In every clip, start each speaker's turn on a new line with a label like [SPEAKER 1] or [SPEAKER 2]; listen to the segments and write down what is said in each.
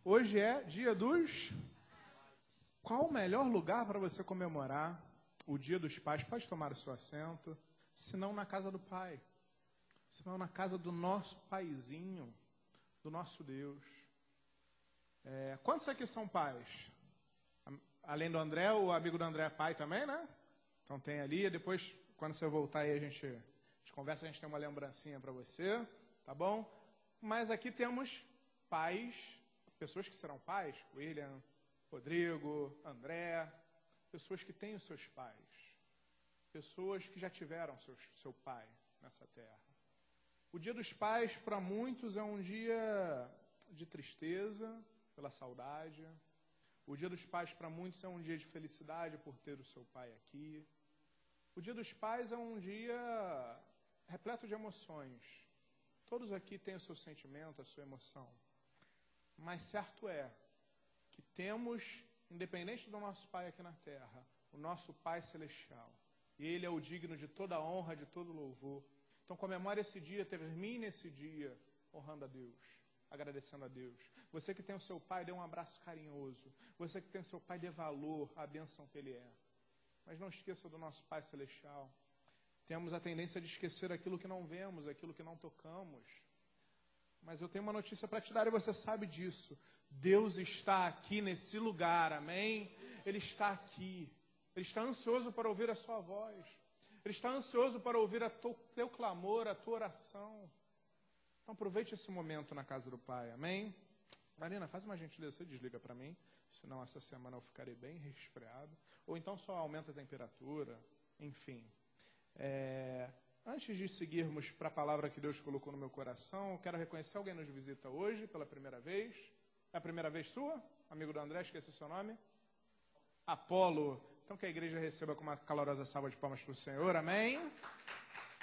[SPEAKER 1] Hoje é dia dos... Qual o melhor lugar para você comemorar o dia dos pais? Pode tomar o seu assento, se não na casa do Pai, se não na casa do nosso paizinho, do nosso Deus. Quantos aqui são pais? Além do André, o amigo do André é pai também, né? Então tem ali, depois quando você voltar aí a gente conversa, a gente tem uma lembrancinha para você, tá bom? Mas aqui temos pais, pessoas que serão pais, William, Rodrigo, André, pessoas que têm os seus pais, pessoas que já tiveram seu pai nessa terra. O dia dos pais, para muitos, é um dia de tristeza, pela saudade. O dia dos pais, para muitos, é um dia de felicidade por ter o seu pai aqui. O dia dos pais é um dia repleto de emoções. Todos aqui têm o seu sentimento, a sua emoção. Mas certo é que temos, independente do nosso pai aqui na terra, o nosso Pai Celestial. E Ele é o digno de toda a honra, de todo louvor. Então comemore esse dia, termine esse dia honrando a Deus, agradecendo a Deus. Você que tem o seu pai, dê um abraço carinhoso. Você que tem o seu pai, dê valor à bênção que Ele é. Mas não esqueça do nosso Pai Celestial. Temos a tendência de esquecer aquilo que não vemos, aquilo que não tocamos. Mas eu tenho uma notícia para te dar e você sabe disso. Deus está aqui nesse lugar, amém? Ele está aqui. Ele está ansioso para ouvir a sua voz. Ele está ansioso para ouvir o teu clamor, a tua oração. Então aproveite esse momento na casa do Pai, amém? Marina, faz uma gentileza, você desliga para mim, senão essa semana eu ficarei bem resfriado. Ou então só aumenta a temperatura, enfim. Antes de seguirmos para a palavra que Deus colocou no meu coração, eu quero reconhecer alguém nos visita hoje pela primeira vez. É a primeira vez sua? Amigo do André, esqueci seu nome. Apolo. Então que a igreja receba com uma calorosa salva de palmas para o Senhor, amém?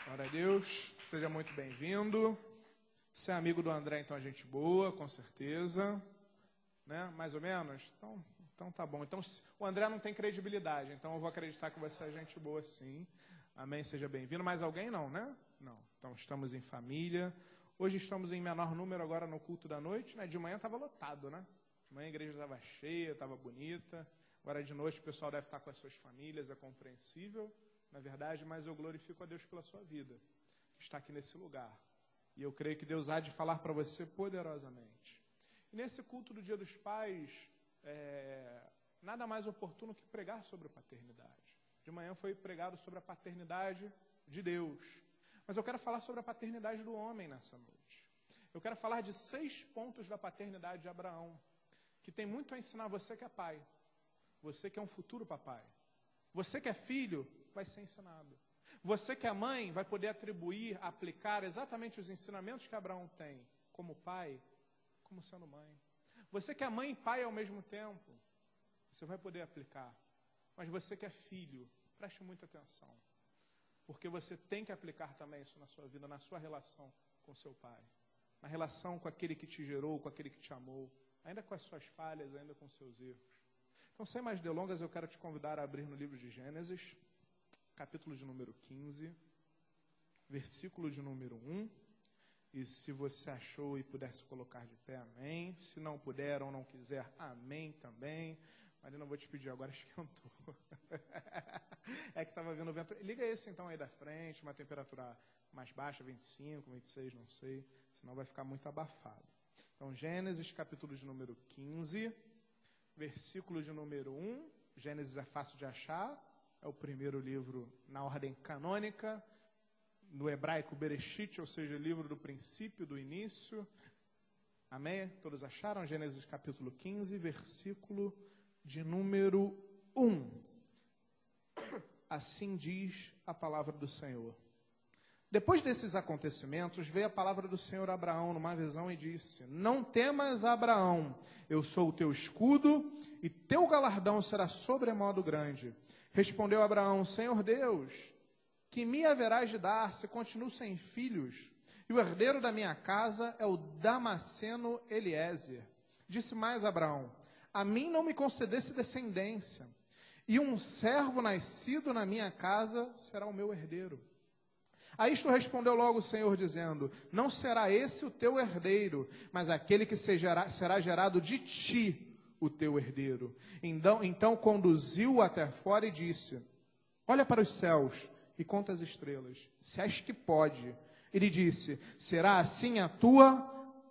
[SPEAKER 1] Glória a Deus. Seja muito bem-vindo. Se é amigo do André, então a gente boa, com certeza. Né? Mais ou menos? Então tá bom. Então o André não tem credibilidade, então eu vou acreditar que você é gente boa sim. Amém, seja bem-vindo. Mais alguém não, né? Não. Então estamos em família. Hoje estamos em menor número agora no culto da noite, né? De manhã estava lotado, né? De manhã a igreja estava cheia, estava bonita. Agora de noite o pessoal deve estar com as suas famílias, é compreensível, na verdade, mas eu glorifico a Deus pela sua vida, que está aqui nesse lugar. E eu creio que Deus há de falar para você poderosamente. E nesse culto do Dia dos Pais, nada mais oportuno que pregar sobre a paternidade. De manhã foi pregado sobre a paternidade de Deus. Mas eu quero falar sobre a paternidade do homem nessa noite. Eu quero falar de 6 pontos da paternidade de Abraão, que tem muito a ensinar você que é pai. Você que é um futuro papai. Você que é filho, vai ser ensinado. Você que é mãe, vai poder atribuir, aplicar exatamente os ensinamentos que Abraão tem, como pai, como sendo mãe. Você que é mãe e pai ao mesmo tempo, você vai poder aplicar. Mas você que é filho, preste muita atenção. Porque você tem que aplicar também isso na sua vida, na sua relação com seu pai. Na relação com aquele que te gerou, com aquele que te amou. Ainda com as suas falhas, ainda com os seus erros. Então, sem mais delongas, eu quero te convidar a abrir no livro de Gênesis, capítulo de número 15, versículo de número 1. E se você achou e puder se colocar de pé, amém. Se não puder ou não quiser, amém também. Marina, eu vou te pedir, agora esquentou. É que estava vindo o vento. Liga esse então aí da frente, uma temperatura mais baixa, 25, 26, não sei. Senão vai ficar muito abafado. Então, Gênesis, capítulo de número 15, versículo de número 1. Gênesis é fácil de achar. É o primeiro livro na ordem canônica. No hebraico, Bereshit, ou seja, o livro do princípio, do início. Amém? Todos acharam? Gênesis capítulo 15, versículo de número 1. Assim diz a palavra do Senhor. Depois desses acontecimentos, veio a palavra do Senhor a Abraão numa visão e disse: Não temas, Abraão, eu sou o teu escudo e teu galardão será sobremodo grande. Respondeu Abraão: Senhor Deus, que me haverás de dar se continuo sem filhos? E o herdeiro da minha casa é o Damasceno Eliezer. Disse mais Abraão: A mim não me concedesse descendência, e um servo nascido na minha casa será o meu herdeiro. A isto respondeu logo o Senhor, dizendo: não será esse o teu herdeiro, mas aquele que será gerado de ti o teu herdeiro. Então conduziu-o até fora e disse: olha para os céus e conta as estrelas, se és que pode. Ele disse: será assim a tua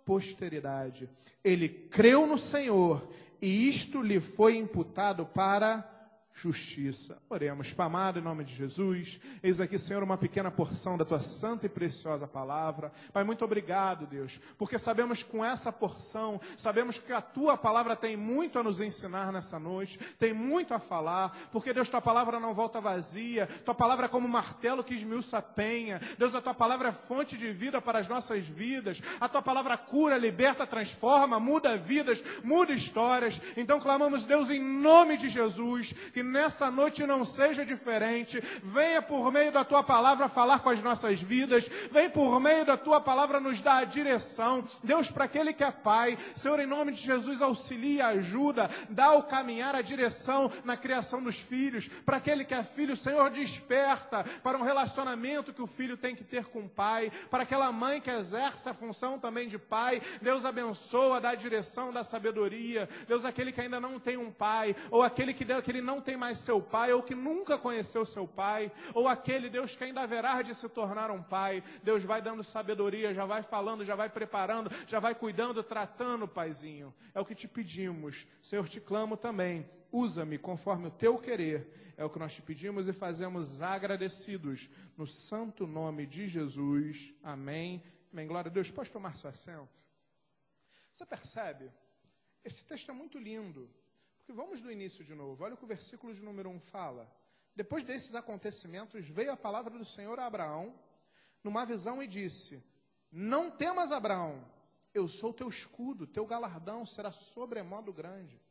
[SPEAKER 1] posteridade. Ele creu no Senhor, e isto lhe foi imputado para justiça. Oremos. Pai amado, em nome de Jesus, eis aqui, Senhor, uma pequena porção da tua santa e preciosa palavra. Pai, muito obrigado, Deus, porque sabemos que com essa porção, sabemos que a tua palavra tem muito a nos ensinar nessa noite, tem muito a falar, porque, Deus, tua palavra não volta vazia, tua palavra é como um martelo que esmiuça a penha. Deus, a tua palavra é fonte de vida para as nossas vidas, a tua palavra cura, liberta, transforma, muda vidas, muda histórias. Então clamamos, Deus, em nome de Jesus, que nessa noite não seja diferente. Venha por meio da tua palavra falar com as nossas vidas. Vem por meio da tua palavra nos dar a direção. Deus, para aquele que é pai, Senhor, em nome de Jesus, auxilia, ajuda, dá o caminhar, a direção na criação dos filhos. Para aquele que é filho, Senhor, desperta para um relacionamento que o filho tem que ter com o pai. Para aquela mãe que exerce a função também de pai, Deus abençoa, dá a direção, dá sabedoria. Deus, aquele que ainda não tem um pai, ou aquele que ele não tem mais seu pai, ou que nunca conheceu seu pai, ou aquele, Deus, que ainda haverá de se tornar um pai. Deus vai dando sabedoria, já vai falando, já vai preparando, já vai cuidando, tratando, Paizinho. É o que te pedimos. Senhor, te clamo também. Usa-me conforme o teu querer. É o que nós te pedimos e fazemos agradecidos. No santo nome de Jesus. Amém. Amém. Glória a Deus. Pode tomar seu assento. Você percebe? Esse texto é muito lindo. Porque vamos do início de novo. Olha o que o versículo de número 1 fala. Depois desses acontecimentos, veio a palavra do Senhor a Abraão, numa visão, e disse: não temas, Abraão, eu sou teu escudo, teu galardão será sobremodo grande.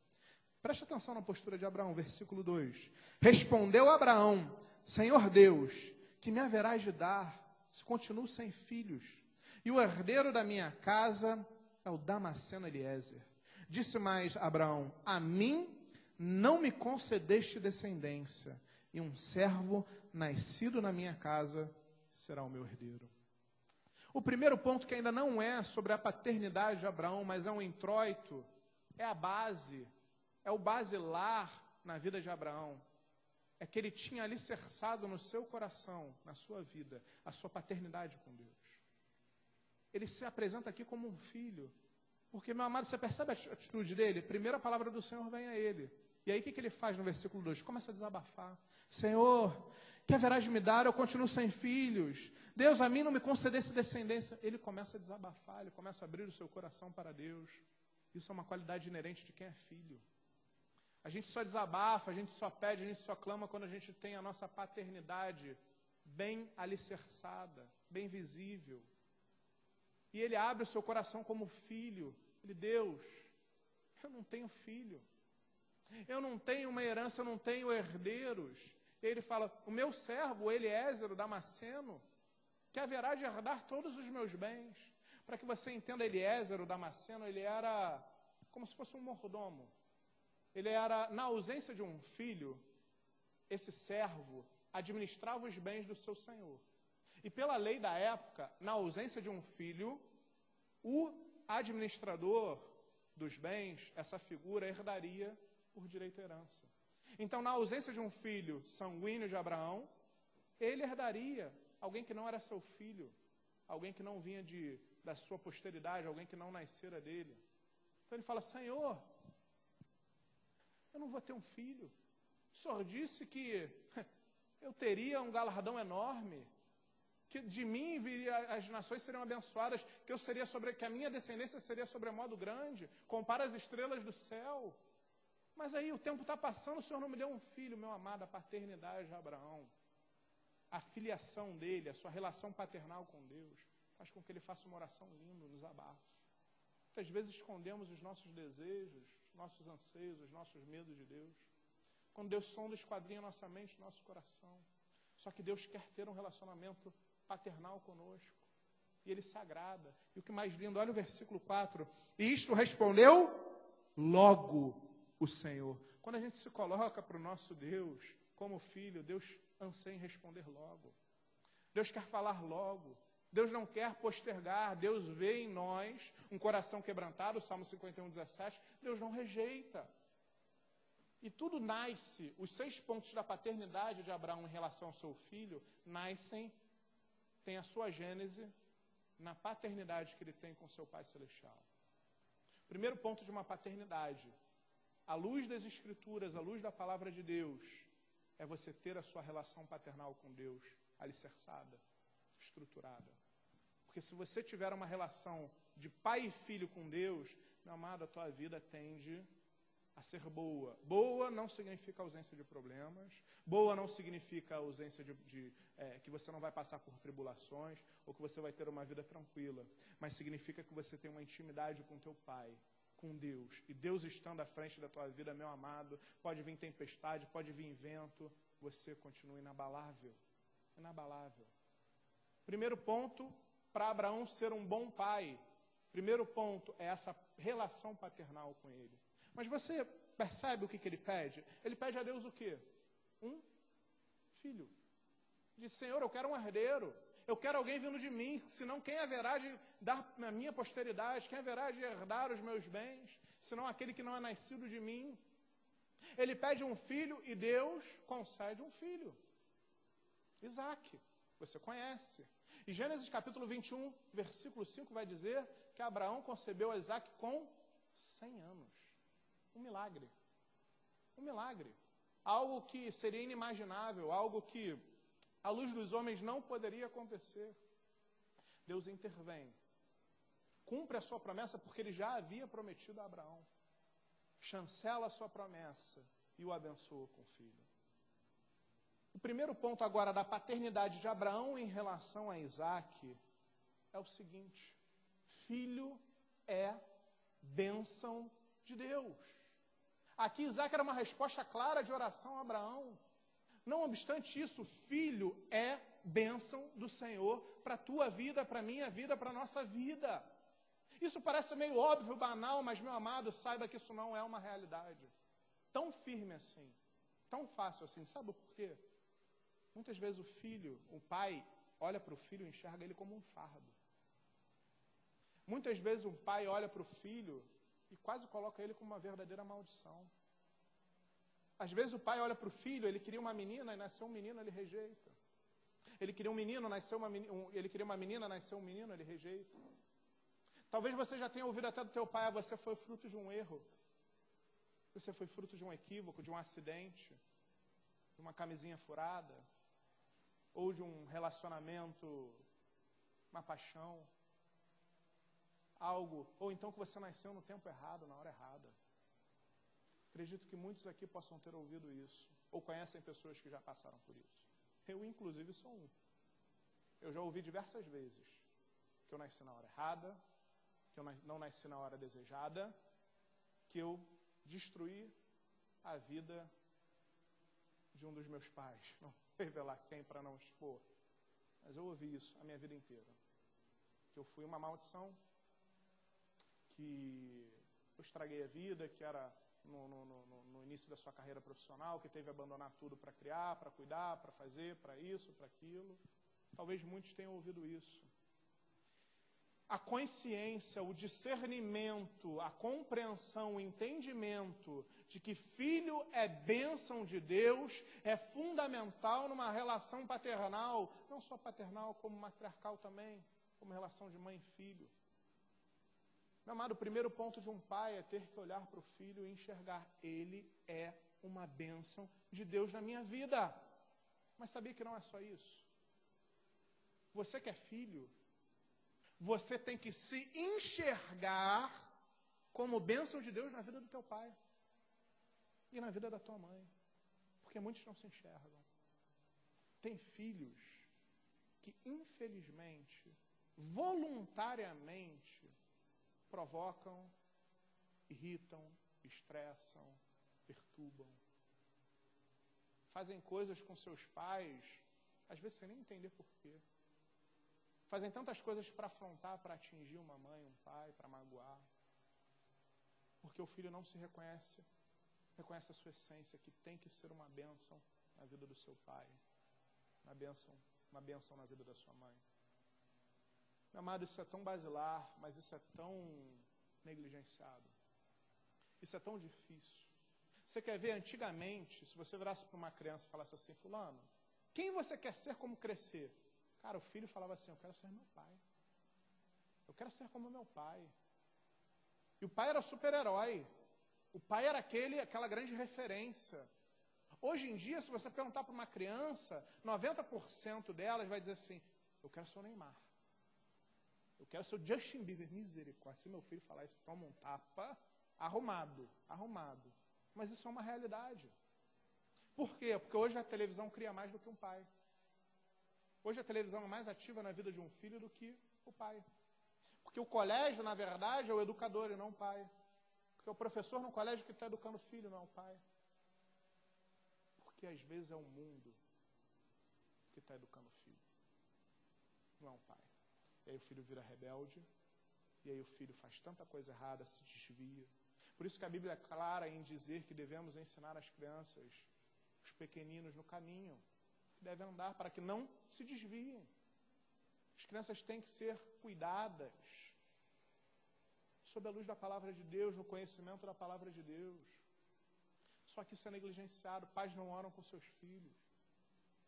[SPEAKER 1] Preste atenção na postura de Abraão, versículo 2. Respondeu Abraão: Senhor Deus, que me haverás de dar, se continuo sem filhos? E o herdeiro da minha casa é o Damasceno Eliezer. Disse mais Abraão: a mim não me concedeste descendência, e um servo nascido na minha casa será o meu herdeiro. O primeiro ponto, que ainda não é sobre a paternidade de Abraão, mas é um introito, é a base, é o basilar na vida de Abraão. É que ele tinha alicerçado no seu coração, na sua vida, a sua paternidade com Deus. Ele se apresenta aqui como um filho. Porque, meu amado, você percebe a atitude dele? Primeiro a palavra do Senhor vem a ele. E aí o que ele faz no versículo 2? Começa a desabafar. Senhor, que haverás de me dar? Eu continuo sem filhos. Deus, a mim não me concedesse descendência. Ele começa a desabafar, ele começa a abrir o seu coração para Deus. Isso é uma qualidade inerente de quem é filho. A gente só desabafa, a gente só pede, a gente só clama quando a gente tem a nossa paternidade bem alicerçada, bem visível. E ele abre o seu coração como filho. Ele: Deus, eu não tenho filho. Eu não tenho uma herança, eu não tenho herdeiros. E ele fala: o meu servo, Eliezer, o Damasceno, que haverá de herdar todos os meus bens. Para que você entenda, Eliezer, o Damasceno, ele era como se fosse um mordomo. Ele era, na ausência de um filho, esse servo administrava os bens do seu senhor. E pela lei da época, na ausência de um filho, o administrador dos bens, essa figura, herdaria por direito à herança. Então, na ausência de um filho sanguíneo de Abraão, ele herdaria alguém que não era seu filho, alguém que não vinha da sua posteridade, alguém que não nascera dele. Então ele fala: Senhor, eu não vou ter um filho. O Senhor disse que eu teria um galardão enorme, que de mim viria, as nações seriam abençoadas, que a minha descendência seria sobremodo grande, compara as estrelas do céu. Mas aí o tempo está passando, o Senhor não me deu um filho. Meu amado, a paternidade de Abraão, a filiação dele, a sua relação paternal com Deus, faz com que ele faça uma oração linda, um desabafo. Muitas vezes escondemos os nossos desejos, os nossos anseios, os nossos medos de Deus. Quando Deus sonda, esquadrinha nossa mente, nosso coração. Só que Deus quer ter um relacionamento paternal conosco. E Ele se agrada. E o que mais lindo, olha o versículo 4. E isto respondeu logo o Senhor. Quando a gente se coloca para o nosso Deus como filho, Deus anseia em responder logo. Deus quer falar logo. Deus não quer postergar. Deus vê em nós um coração quebrantado, Salmo 51, 17. Deus não rejeita. E tudo nasce, os 6 pontos da paternidade de Abraão em relação ao seu filho, tem a sua gênese na paternidade que ele tem com seu Pai Celestial. Primeiro ponto de uma paternidade, à luz das Escrituras, à luz da Palavra de Deus, é você ter a sua relação paternal com Deus alicerçada, estruturada. Porque se você tiver uma relação de pai e filho com Deus, meu amado, a tua vida tende a ser boa. Boa não significa ausência de problemas, boa não significa ausência que você não vai passar por tribulações, ou que você vai ter uma vida tranquila, mas significa que você tem uma intimidade com teu Pai, com Deus, e Deus estando à frente da tua vida, meu amado, pode vir tempestade, pode vir vento, você continua inabalável, inabalável. Primeiro ponto, para Abraão ser um bom pai, primeiro ponto é essa relação paternal com ele. Mas você percebe o que ele pede? Ele pede a Deus o quê? Um filho. Diz, Senhor, eu quero um herdeiro. Eu quero alguém vindo de mim, senão quem haverá de dar a minha posteridade? Quem haverá de herdar os meus bens? Senão aquele que não é nascido de mim. Ele pede um filho e Deus concede um filho. Isaac, você conhece. E Gênesis capítulo 21, versículo 5 vai dizer que Abraão concebeu a Isaac com 100 anos. Um milagre. Um milagre. Algo que seria inimaginável, algo que, à luz dos homens, não poderia acontecer. Deus intervém. Cumpre a sua promessa, porque ele já havia prometido a Abraão. Chancela a sua promessa e o abençoa com o filho. O primeiro ponto agora da paternidade de Abraão em relação a Isaac é o seguinte: filho é bênção de Deus. Aqui Isaac era uma resposta clara de oração a Abraão. Não obstante isso, filho é bênção do Senhor para a tua vida, para a minha vida, para a nossa vida. Isso parece meio óbvio, banal, mas, meu amado, saiba que isso não é uma realidade. Tão firme assim, tão fácil assim. Sabe por quê? Muitas vezes o pai, olha para o filho e enxerga ele como um fardo. Muitas vezes um pai olha para o filho e quase coloca ele como uma verdadeira maldição. Às vezes o pai olha para o filho, ele queria uma menina e nasceu um menino, ele rejeita. Ele queria um menino, ele queria uma menina, nasceu um menino, ele rejeita. Talvez você já tenha ouvido até do teu pai, você foi fruto de um erro. Você foi fruto de um equívoco, de um acidente, de uma camisinha furada, ou de um relacionamento, uma paixão. Algo, ou então que você nasceu no tempo errado, na hora errada. Acredito que muitos aqui possam ter ouvido isso, ou conhecem pessoas que já passaram por isso. Eu, inclusive, sou um. Eu já ouvi diversas vezes que eu nasci na hora errada, que eu não nasci na hora desejada, que eu destruí a vida de um dos meus pais. Não vou revelar quem para não expor, mas eu ouvi isso a minha vida inteira. Que eu fui uma maldição, que eu estraguei a vida, que era no início da sua carreira profissional, que teve que abandonar tudo para criar, para cuidar, para fazer, para isso, para aquilo. Talvez muitos tenham ouvido isso. A consciência, o discernimento, a compreensão, o entendimento de que filho é bênção de Deus é fundamental numa relação paternal, não só paternal, como matriarcal também, como relação de mãe e filho. Meu amado, o primeiro ponto de um pai é ter que olhar para o filho e enxergar, ele é uma bênção de Deus na minha vida. Mas sabia que não é só isso? Você que é filho, você tem que se enxergar como bênção de Deus na vida do teu pai e na vida da tua mãe, porque muitos não se enxergam. Tem filhos que, infelizmente, voluntariamente, provocam, irritam, estressam, perturbam. Fazem coisas com seus pais, às vezes sem nem entender porquê. Fazem tantas coisas para afrontar, para atingir uma mãe, um pai, para magoar. Porque o filho não se reconhece a sua essência, que tem que ser uma bênção na vida do seu pai, uma bênção uma bênção na vida da sua mãe. Meu amado, isso é tão basilar, mas isso é tão negligenciado. Isso é tão difícil. Você quer ver, antigamente, se você virasse para uma criança e falasse assim, fulano, quem você quer ser como crescer? Cara, o filho falava assim, eu quero ser meu pai. Eu quero ser como meu pai. E o pai era super-herói. O pai era aquela grande referência. Hoje em dia, se você perguntar para uma criança, 90% delas vai dizer assim, eu quero ser o Neymar. Eu quero ser o Justin Bieber. Misericórdia. Se meu filho falar isso, toma um tapa. Arrumado. Mas isso é uma realidade. Por quê? Porque hoje a televisão cria mais do que um pai. Hoje a televisão é mais ativa na vida de um filho do que o pai. Porque o colégio, na verdade, é o educador e não o pai. Porque o professor no colégio que está educando o filho, não é o pai. Porque às vezes é o mundo que está educando o filho. Não é o pai. E aí o filho vira rebelde. E aí o filho faz tanta coisa errada, se desvia. Por isso que a Bíblia é clara em dizer que devemos ensinar as crianças, os pequeninos, no caminho que devem andar, para que não se desviem. As crianças têm que ser cuidadas sob a luz da palavra de Deus, no conhecimento da palavra de Deus. Só que isso é negligenciado. Pais não oram com seus filhos.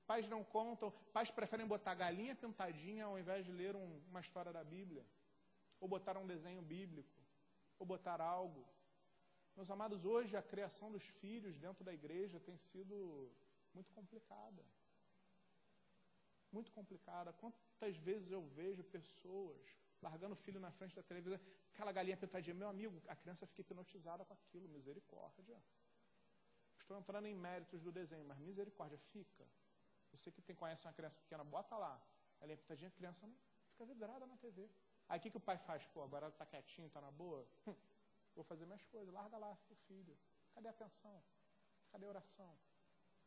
[SPEAKER 1] Pais não contam. Pais preferem botar galinha pintadinha ao invés de ler uma história da Bíblia. Ou botar um desenho bíblico. Ou botar algo. Meus amados, hoje a criação dos filhos dentro da igreja tem sido muito complicada. Muito complicada. Quantas vezes eu vejo pessoas largando o filho na frente da televisão, aquela galinha pintadinha, meu amigo, a criança fica hipnotizada com aquilo, misericórdia. Estou entrando em méritos do desenho, mas misericórdia, fica. Você que conhece uma criança pequena, bota lá, ela é pintadinha, a criança não fica vidrada na TV. Aí o que o pai faz? Pô, agora ela está quietinho, está na boa? Vou fazer minhas coisas, larga lá o filho. Cadê a atenção? Cadê a oração?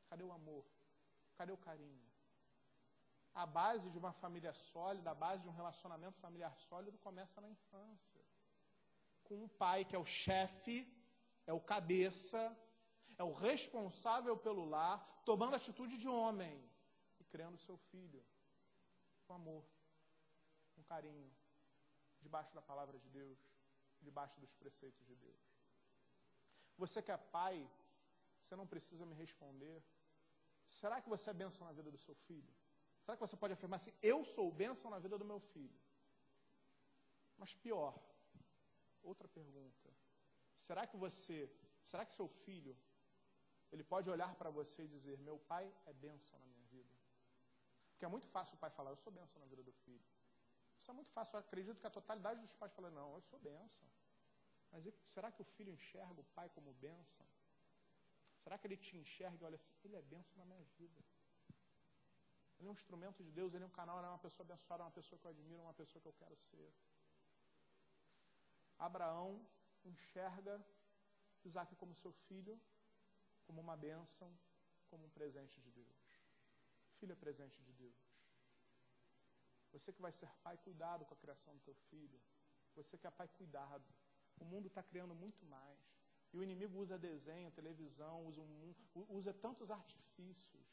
[SPEAKER 1] Cadê o amor? Cadê o carinho? A base de uma família sólida, a base de um relacionamento familiar sólido começa na infância. Com um pai que é o chefe, é o cabeça, é o responsável pelo lar, tomando atitude de homem e criando seu filho com amor, com carinho, debaixo da palavra de Deus, debaixo dos preceitos de Deus. Você que é pai, você não precisa me responder. Será que você é bênção na vida do seu filho? Será que você pode afirmar assim, eu sou bênção na vida do meu filho? Mas pior, outra pergunta. Será que seu filho, ele pode olhar para você e dizer, meu pai é bênção na minha vida? Porque é muito fácil o pai falar, eu sou bênção na vida do filho. Isso é muito fácil, eu acredito que a totalidade dos pais fala, não, eu sou bênção. Mas será que o filho enxerga o pai como bênção? Será que ele te enxerga e olha assim, ele é bênção na minha vida? Ele é um instrumento de Deus, ele é um canal, ele é uma pessoa abençoada, uma pessoa que eu admiro, uma pessoa que eu quero ser. Abraão enxerga Isaac como seu filho, como uma bênção, como um presente de Deus. Filho é presente de Deus. Você que vai ser pai, cuidado com a criação do teu filho. Você que é pai, cuidado. O mundo está criando muito mais. E o inimigo usa desenho, televisão, usa tantos artifícios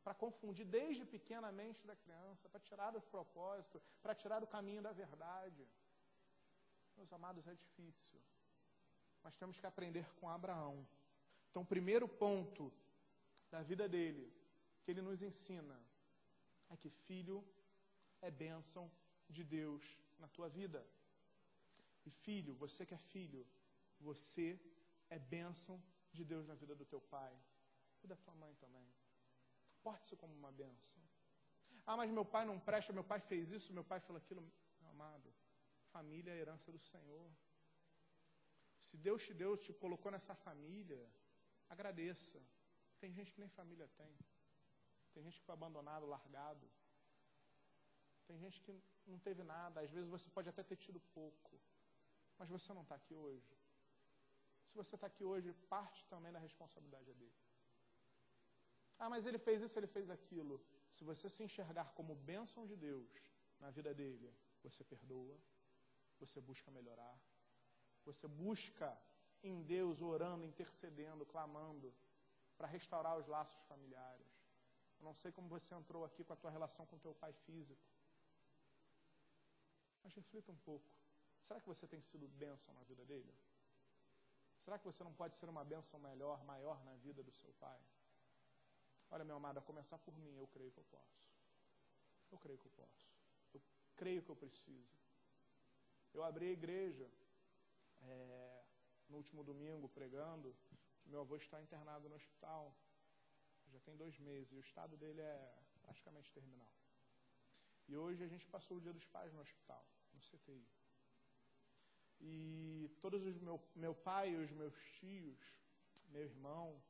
[SPEAKER 1] para confundir desde pequena a mente da criança, para tirar do propósito, para tirar do caminho da verdade. Meus amados, é difícil. Mas temos que aprender com Abraão. Então, o primeiro ponto da vida dele, que ele nos ensina, é que filho é bênção de Deus na tua vida. E filho, você que é filho, você é bênção de Deus na vida do teu pai e da tua mãe também. Porte-se como uma bênção. Ah, mas meu pai não presta, meu pai fez isso, meu pai falou aquilo. Meu amado, família é a herança do Senhor. Se Deus te deu, te colocou nessa família, agradeça. Tem gente que nem família tem. Tem gente que foi abandonado, largado. Tem gente que não teve nada. Às vezes você pode até ter tido pouco. Mas você não está aqui hoje. Se você está aqui hoje, parte também da responsabilidade é dele. Ah, mas ele fez isso, ele fez aquilo. Se você se enxergar como bênção de Deus na vida dele, você perdoa, você busca melhorar, você busca em Deus orando, intercedendo, clamando, para restaurar os laços familiares. Eu não sei como você entrou aqui com a tua relação com o teu pai físico. Mas reflita um pouco. Será que você tem sido bênção na vida dele? Será que você não pode ser uma bênção maior na vida do seu pai? Olha, meu amado, a começar por mim, eu creio que eu posso. Eu creio que eu posso. Eu creio que eu preciso. Eu abri a igreja no último domingo pregando. Meu avô está internado no hospital. Já tem 2 meses e o estado dele é praticamente terminal. E hoje a gente passou o Dia dos Pais no hospital, no CTI. E todos os meu pai e os meus tios, meu irmão,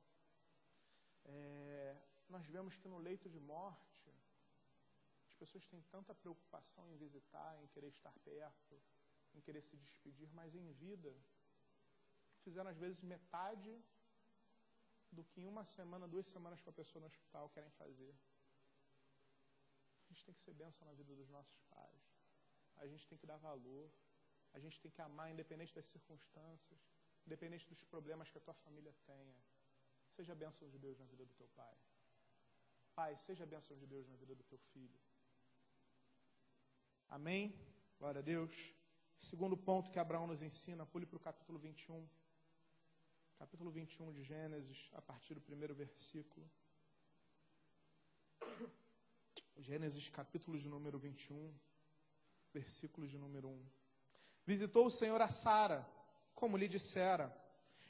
[SPEAKER 1] nós vemos que no leito de morte, as pessoas têm tanta preocupação em visitar, em querer estar perto, em querer se despedir, mas em vida, fizeram às vezes metade do que em 1 semana, 2 semanas com a pessoa no hospital querem fazer. A gente tem que ser bênção na vida dos nossos pais. A gente tem que dar valor. A gente tem que amar, independente das circunstâncias, independente dos problemas que a tua família tenha. Seja bênção de Deus na vida do teu pai. Pai, seja bênção de Deus na vida do teu filho. Amém? Glória a Deus. Segundo ponto que Abraão nos ensina, pule para o capítulo 21. Capítulo 21 de Gênesis, a partir do 1º versículo. Gênesis, capítulo de número 21, versículo de número 1. Visitou o Senhor a Sara, como lhe dissera,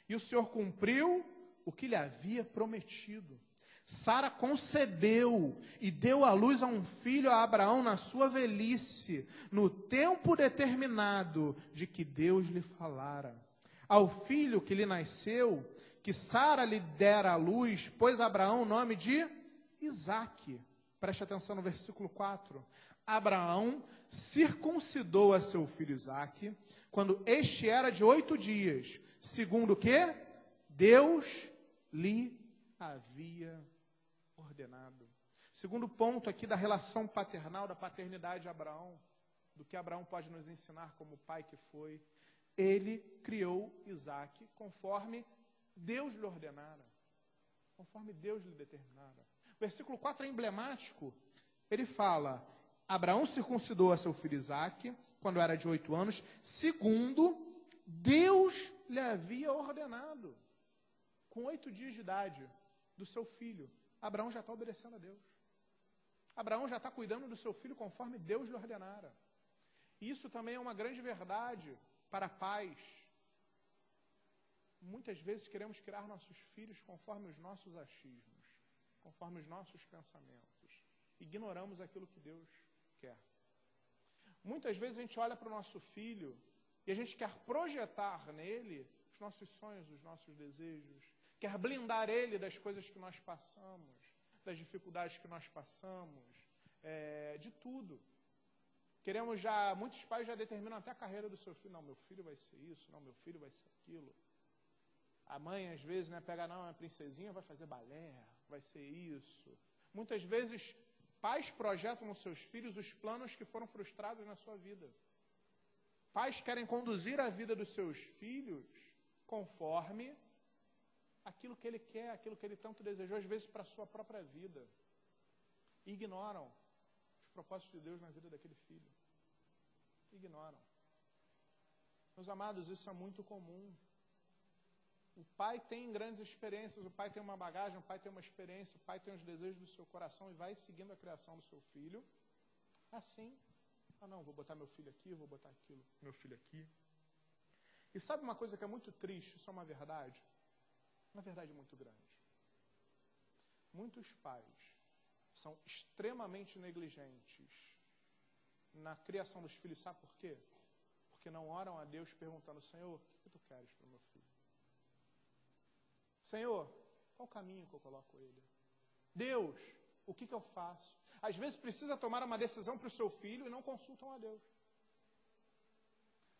[SPEAKER 1] e o Senhor cumpriu o que lhe havia prometido. Sara concebeu e deu à luz a um filho a Abraão na sua velhice, no tempo determinado de que Deus lhe falara. Ao filho que lhe nasceu, que Sara lhe dera à luz, pôs Abraão o nome de Isaque. Preste atenção no versículo 4. Abraão circuncidou a seu filho Isaque, quando este era de 8 dias, segundo o que Deus lhe havia ordenado. Segundo ponto aqui da relação paternal, da paternidade de Abraão, do que Abraão pode nos ensinar como pai que foi, ele criou Isaque conforme Deus lhe ordenara, conforme Deus lhe determinara. O versículo 4 é emblemático. Ele fala, Abraão circuncidou a seu filho Isaque, quando era de 8 anos, segundo Deus lhe havia ordenado. Com 8 dias de idade do seu filho, Abraão já está obedecendo a Deus. Abraão já está cuidando do seu filho conforme Deus lhe ordenara. E isso também é uma grande verdade para pais. Muitas vezes queremos criar nossos filhos conforme os nossos achismos, conforme os nossos pensamentos. Ignoramos aquilo que Deus quer. Muitas vezes a gente olha para o nosso filho e a gente quer projetar nele os nossos sonhos, os nossos desejos, quer blindar ele das coisas que nós passamos, das dificuldades que nós passamos, de tudo. Muitos pais já determinam até a carreira do seu filho. Não, meu filho vai ser isso, não, meu filho vai ser aquilo. A mãe, às vezes, pega, não, é princesinha, vai fazer balé, vai ser isso. Muitas vezes, pais projetam nos seus filhos os planos que foram frustrados na sua vida. Pais querem conduzir a vida dos seus filhos conforme aquilo que ele quer, aquilo que ele tanto desejou, às vezes, para a sua própria vida. E ignoram os propósitos de Deus na vida daquele filho. Ignoram. Meus amados, isso é muito comum. O pai tem grandes experiências, o pai tem uma bagagem, o pai tem uma experiência, o pai tem os desejos do seu coração e vai seguindo a criação do seu filho. Assim, não, vou botar meu filho aqui, vou botar aquilo, meu filho aqui. E sabe uma coisa que é muito triste, isso é uma verdade muito grande. Muitos pais são extremamente negligentes na criação dos filhos, sabe por quê? Porque não oram a Deus perguntando, Senhor, o que tu queres para o meu filho? Senhor, qual o caminho que eu coloco ele? Deus, o que eu faço? Às vezes precisa tomar uma decisão para o seu filho e não consultam a Deus.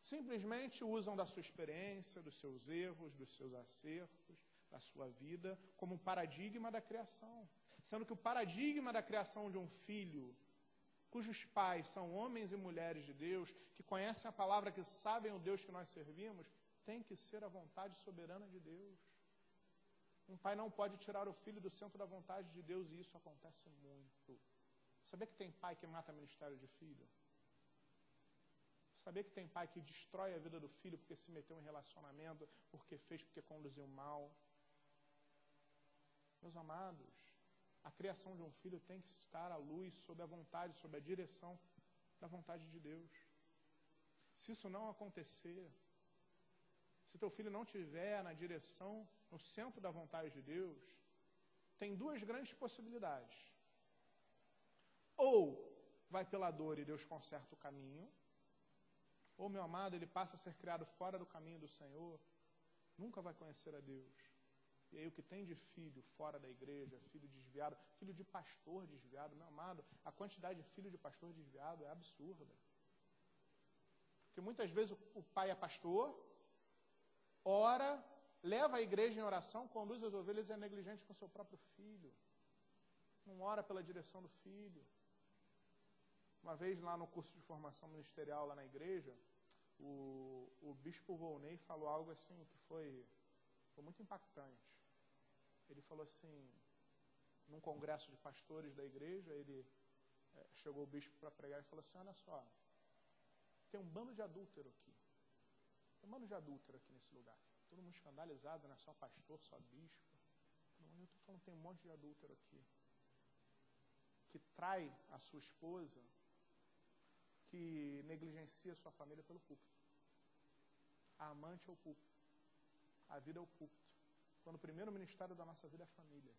[SPEAKER 1] Simplesmente usam da sua experiência, dos seus erros, dos seus acertos, da sua vida, como um paradigma da criação. Sendo que o paradigma da criação de um filho, cujos pais são homens e mulheres de Deus, que conhecem a palavra, que sabem o Deus que nós servimos, tem que ser a vontade soberana de Deus. Um pai não pode tirar o filho do centro da vontade de Deus, e isso acontece muito. Sabia que tem pai que mata ministério de filho? Sabia que tem pai que destrói a vida do filho porque se meteu em relacionamento, porque conduziu mal? Meus amados, a criação de um filho tem que estar à luz, sob a vontade, sob a direção da vontade de Deus. Se isso não acontecer, se teu filho não estiver na direção, no centro da vontade de Deus, tem duas grandes possibilidades. Ou vai pela dor e Deus conserta o caminho, ou, meu amado, ele passa a ser criado fora do caminho do Senhor, nunca vai conhecer a Deus. E aí o que tem de filho fora da igreja, filho desviado, filho de pastor desviado, meu amado, a quantidade de filho de pastor desviado é absurda. Porque muitas vezes o pai é pastor, ora, leva a igreja em oração, conduz as ovelhas e é negligente com seu próprio filho. Não ora pela direção do filho. Uma vez lá no curso de formação ministerial lá na igreja, o bispo Volney falou algo assim que foi muito impactante. Ele falou assim, num congresso de pastores da igreja, chegou o bispo para pregar e falou assim, olha só, tem um bando de adúltero aqui. Tem um bando de adúltero aqui nesse lugar. Todo mundo escandalizado, não é só pastor, só bispo. Eu estou falando que tem um monte de adúltero aqui. Que trai a sua esposa, que negligencia a sua família pelo púlpito. A amante é o púlpito. A vida é o púlpito. Quando o primeiro ministério da nossa vida é a família.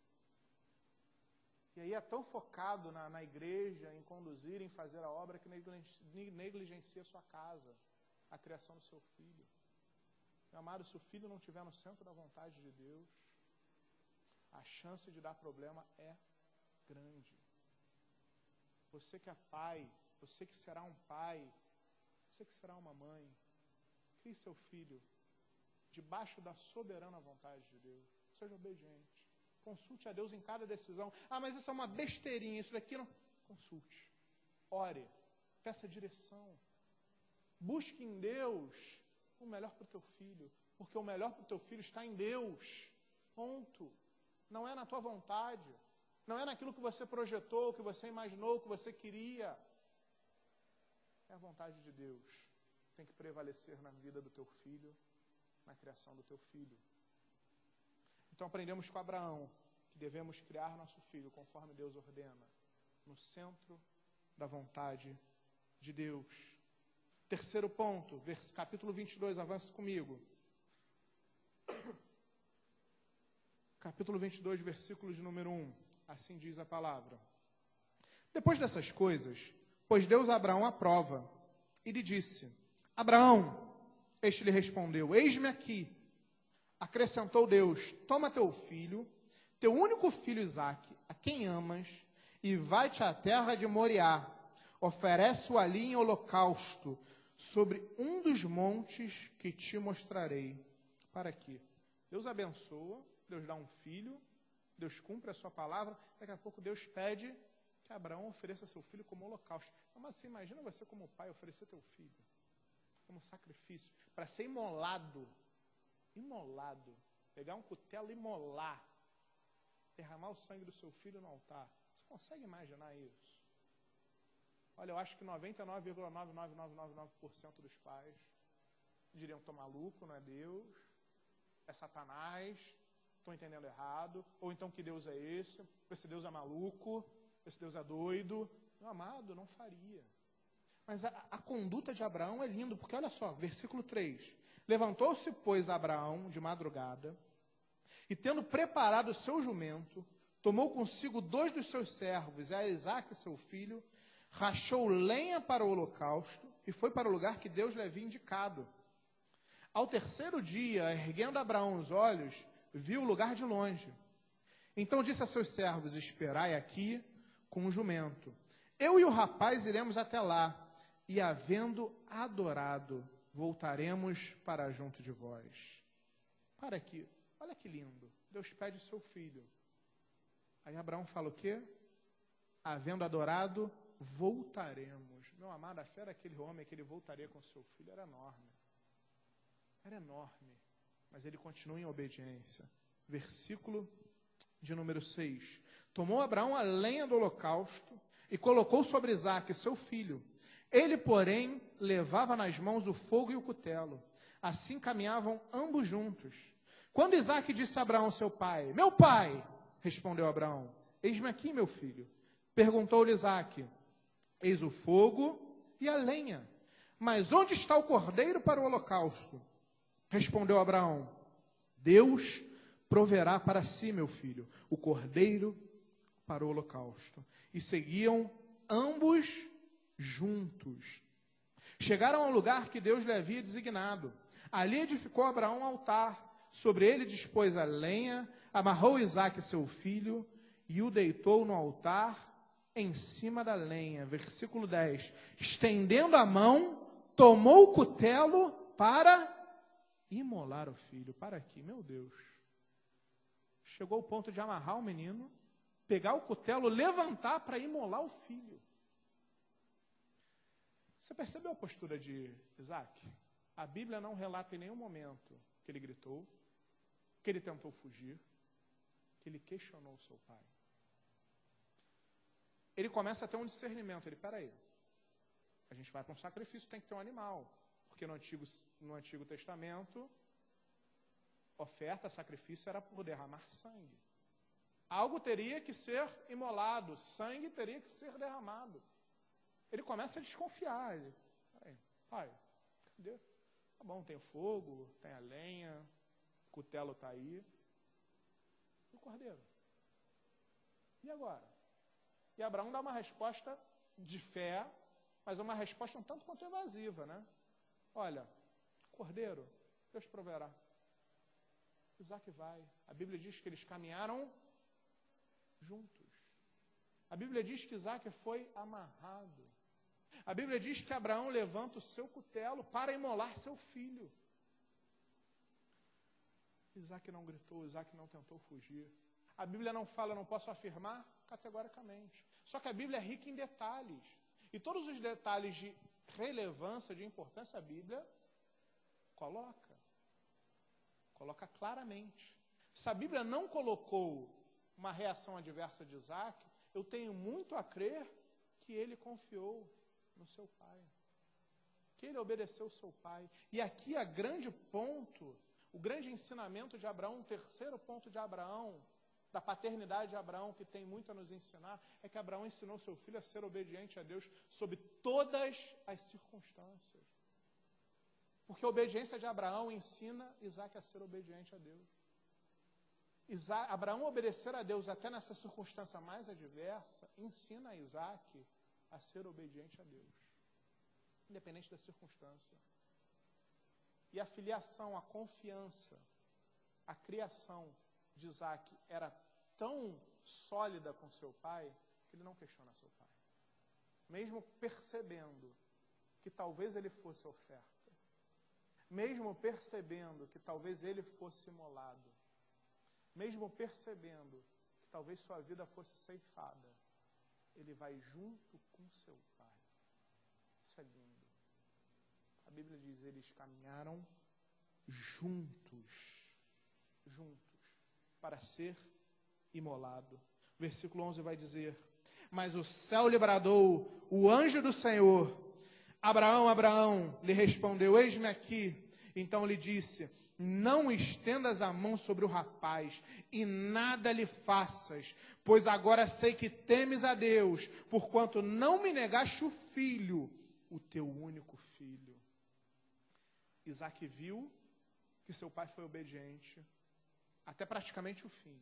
[SPEAKER 1] E aí é tão focado na igreja, em conduzir, em fazer a obra, que negligencia a sua casa, a criação do seu filho. Meu amado, se o filho não estiver no centro da vontade de Deus, a chance de dar problema é grande. Você que é pai, você que será um pai, você que será uma mãe, crie seu filho debaixo da soberana vontade de Deus. Seja obediente. Consulte a Deus em cada decisão. Ah, mas isso é uma besteirinha, isso daqui não... Consulte. Ore. Peça direção. Busque em Deus o melhor para o teu filho. Porque o melhor para o teu filho está em Deus. Ponto. Não é na tua vontade. Não é naquilo que você projetou, que você imaginou, que você queria. É a vontade de Deus. Tem que prevalecer na vida do teu filho, na criação do teu filho. Então aprendemos com Abraão que devemos criar nosso filho conforme Deus ordena, no centro da vontade de Deus. Terceiro ponto, capítulo 22, avance comigo. Capítulo 22, versículo de número 1. Assim diz a palavra. Depois dessas coisas, pôs Deus a Abraão à prova e lhe disse: Abraão, este lhe respondeu: eis-me aqui. Acrescentou Deus: toma teu filho, teu único filho Isaque, a quem amas, e vai-te à terra de Moriá. Oferece-o ali em holocausto, sobre um dos montes que te mostrarei. Para quê? Deus abençoa, Deus dá um filho, Deus cumpre a sua palavra, daqui a pouco Deus pede que Abraão ofereça seu filho como holocausto. Mas você imagina você como pai oferecer teu filho como sacrifício, para ser imolado, pegar um cutelo e imolar, derramar o sangue do seu filho no altar. Você consegue imaginar isso? Olha, eu acho que 99,99999% dos pais diriam: estou maluco, não é Deus, é Satanás, estou entendendo errado, ou então que Deus é esse Deus é maluco, esse Deus é doido. Meu amado, não faria. Mas a conduta de Abraão é linda, porque olha só, versículo 3. Levantou-se, pois, Abraão de madrugada, e tendo preparado o seu jumento, tomou consigo 2 dos seus servos, a Isaque, seu filho, rachou lenha para o holocausto, e foi para o lugar que Deus lhe havia indicado. Ao terceiro dia, erguendo Abraão os olhos, viu o lugar de longe. Então disse a seus servos: esperai aqui com o jumento. Eu e o rapaz iremos até lá, e havendo adorado, voltaremos para junto de vós. Para aqui, olha que lindo. Deus pede o seu filho. Aí Abraão fala o quê? Havendo adorado, voltaremos. Meu amado, a fé daquele homem que ele voltaria com o seu filho era enorme. Era enorme. Mas ele continua em obediência. versículo de número 6. Tomou Abraão a lenha do holocausto e colocou sobre Isaque, seu filho. Ele, porém, levava nas mãos o fogo e o cutelo. Assim caminhavam ambos juntos. Quando Isaque disse a Abraão, seu pai, meu pai, respondeu Abraão, eis-me aqui, meu filho. Perguntou-lhe Isaque, eis o fogo e a lenha, mas onde está o cordeiro para o holocausto? Respondeu Abraão, Deus proverá para si, meu filho, o cordeiro para o holocausto. E seguiam ambos juntos. Chegaram ao lugar que Deus lhe havia designado. Ali edificou Abraão um altar. Sobre ele dispôs a lenha, amarrou Isaque, seu filho, e o deitou no altar em cima da lenha. Versículo 10. Estendendo a mão, tomou o cutelo para imolar o filho. Para aqui, meu Deus. Chegou ao ponto de amarrar o menino, pegar o cutelo, levantar para imolar o filho. Você percebeu a postura de Isaque? A Bíblia não relata em nenhum momento que ele gritou, que ele tentou fugir, que ele questionou o seu pai. Ele começa a ter um discernimento. Ele, peraí, a gente vai para um sacrifício, tem que ter um animal. Porque no Antigo Testamento, oferta, sacrifício era por derramar sangue. Algo teria que ser imolado, sangue teria que ser derramado. Ele começa a desconfiar. Ele, peraí, pai, cadê? Tá bom, tem o fogo, tem a lenha, o cutelo está aí. E o cordeiro? E agora? E Abraão dá uma resposta de fé, mas é uma resposta um tanto quanto evasiva, né? Olha, cordeiro, Deus proverá. Isaque vai. A Bíblia diz que eles caminharam juntos. A Bíblia diz que Isaque foi amarrado. A Bíblia diz que Abraão levanta o seu cutelo para imolar seu filho. Isaque não gritou, Isaque não tentou fugir. A Bíblia não fala, não posso afirmar categoricamente. Só que a Bíblia é rica em detalhes. E todos os detalhes de relevância, de importância, a Bíblia coloca claramente. Se a Bíblia não colocou uma reação adversa de Isaque, eu tenho muito a crer que ele confiou no seu pai, que ele obedeceu o seu pai. E aqui o grande ensinamento de Abraão, o terceiro ponto de Abraão, da paternidade de Abraão, que tem muito a nos ensinar, é que Abraão ensinou seu filho a ser obediente a Deus sob todas as circunstâncias. Porque a obediência de Abraão ensina Isaque a ser obediente a Deus. Abraão obedecer a Deus até nessa circunstância mais adversa, ensina a Isaque a ser obediente a Deus, independente da circunstância. E a filiação, a confiança, a criação de Isaque era tão sólida com seu pai, que ele não questiona seu pai. Mesmo percebendo que talvez ele fosse oferta, mesmo percebendo que talvez ele fosse imolado, mesmo percebendo que talvez sua vida fosse ceifada, ele vai junto com seu pai. Isso é lindo. A Bíblia diz, eles caminharam juntos, para ser imolado. Versículo 11 vai dizer, mas o céu lhe bradou, o anjo do Senhor, Abraão, Abraão, lhe respondeu, eis-me aqui. Então lhe disse, não estendas a mão sobre o rapaz e nada lhe faças, pois agora sei que temes a Deus, porquanto não me negaste o filho, o teu único filho. Isaque viu que seu pai foi obediente até praticamente o fim.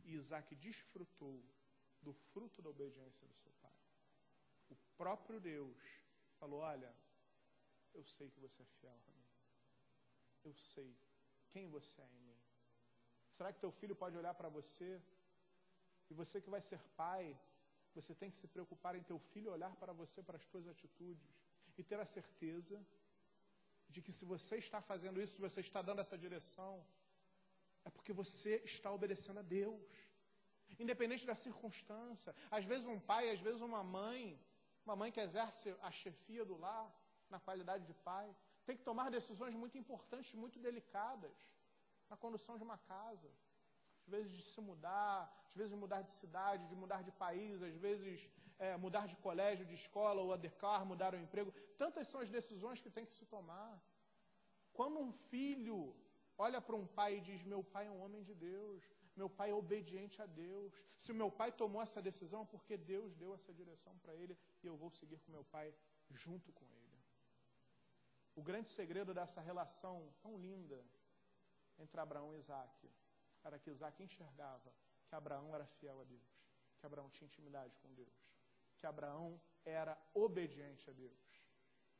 [SPEAKER 1] E Isaque desfrutou do fruto da obediência do seu pai. O próprio Deus falou, olha, eu sei que você é fiel a mim. Eu sei quem você é em mim. Será que teu filho pode olhar para você? E você que vai ser pai, você tem que se preocupar em teu filho olhar para você, para as tuas atitudes. E ter a certeza de que se você está fazendo isso, se você está dando essa direção, é porque você está obedecendo a Deus. Independente da circunstância. Às vezes um pai, às vezes uma mãe que exerce a chefia do lar, na qualidade de pai, tem que tomar decisões muito importantes, muito delicadas, na condução de uma casa. às vezes de se mudar, às vezes de mudar de cidade, de mudar de país, às vezes mudar de colégio, de escola, ou adequar, mudar o emprego. Tantas são as decisões que tem que se tomar. Quando um filho olha para um pai e diz, meu pai é um homem de Deus, meu pai é obediente a Deus, se o meu pai tomou essa decisão é porque Deus deu essa direção para ele e eu vou seguir com meu pai junto com ele. O grande segredo dessa relação tão linda entre Abraão e Isaque era que Isaque enxergava que Abraão era fiel a Deus, que Abraão tinha intimidade com Deus, que Abraão era obediente a Deus.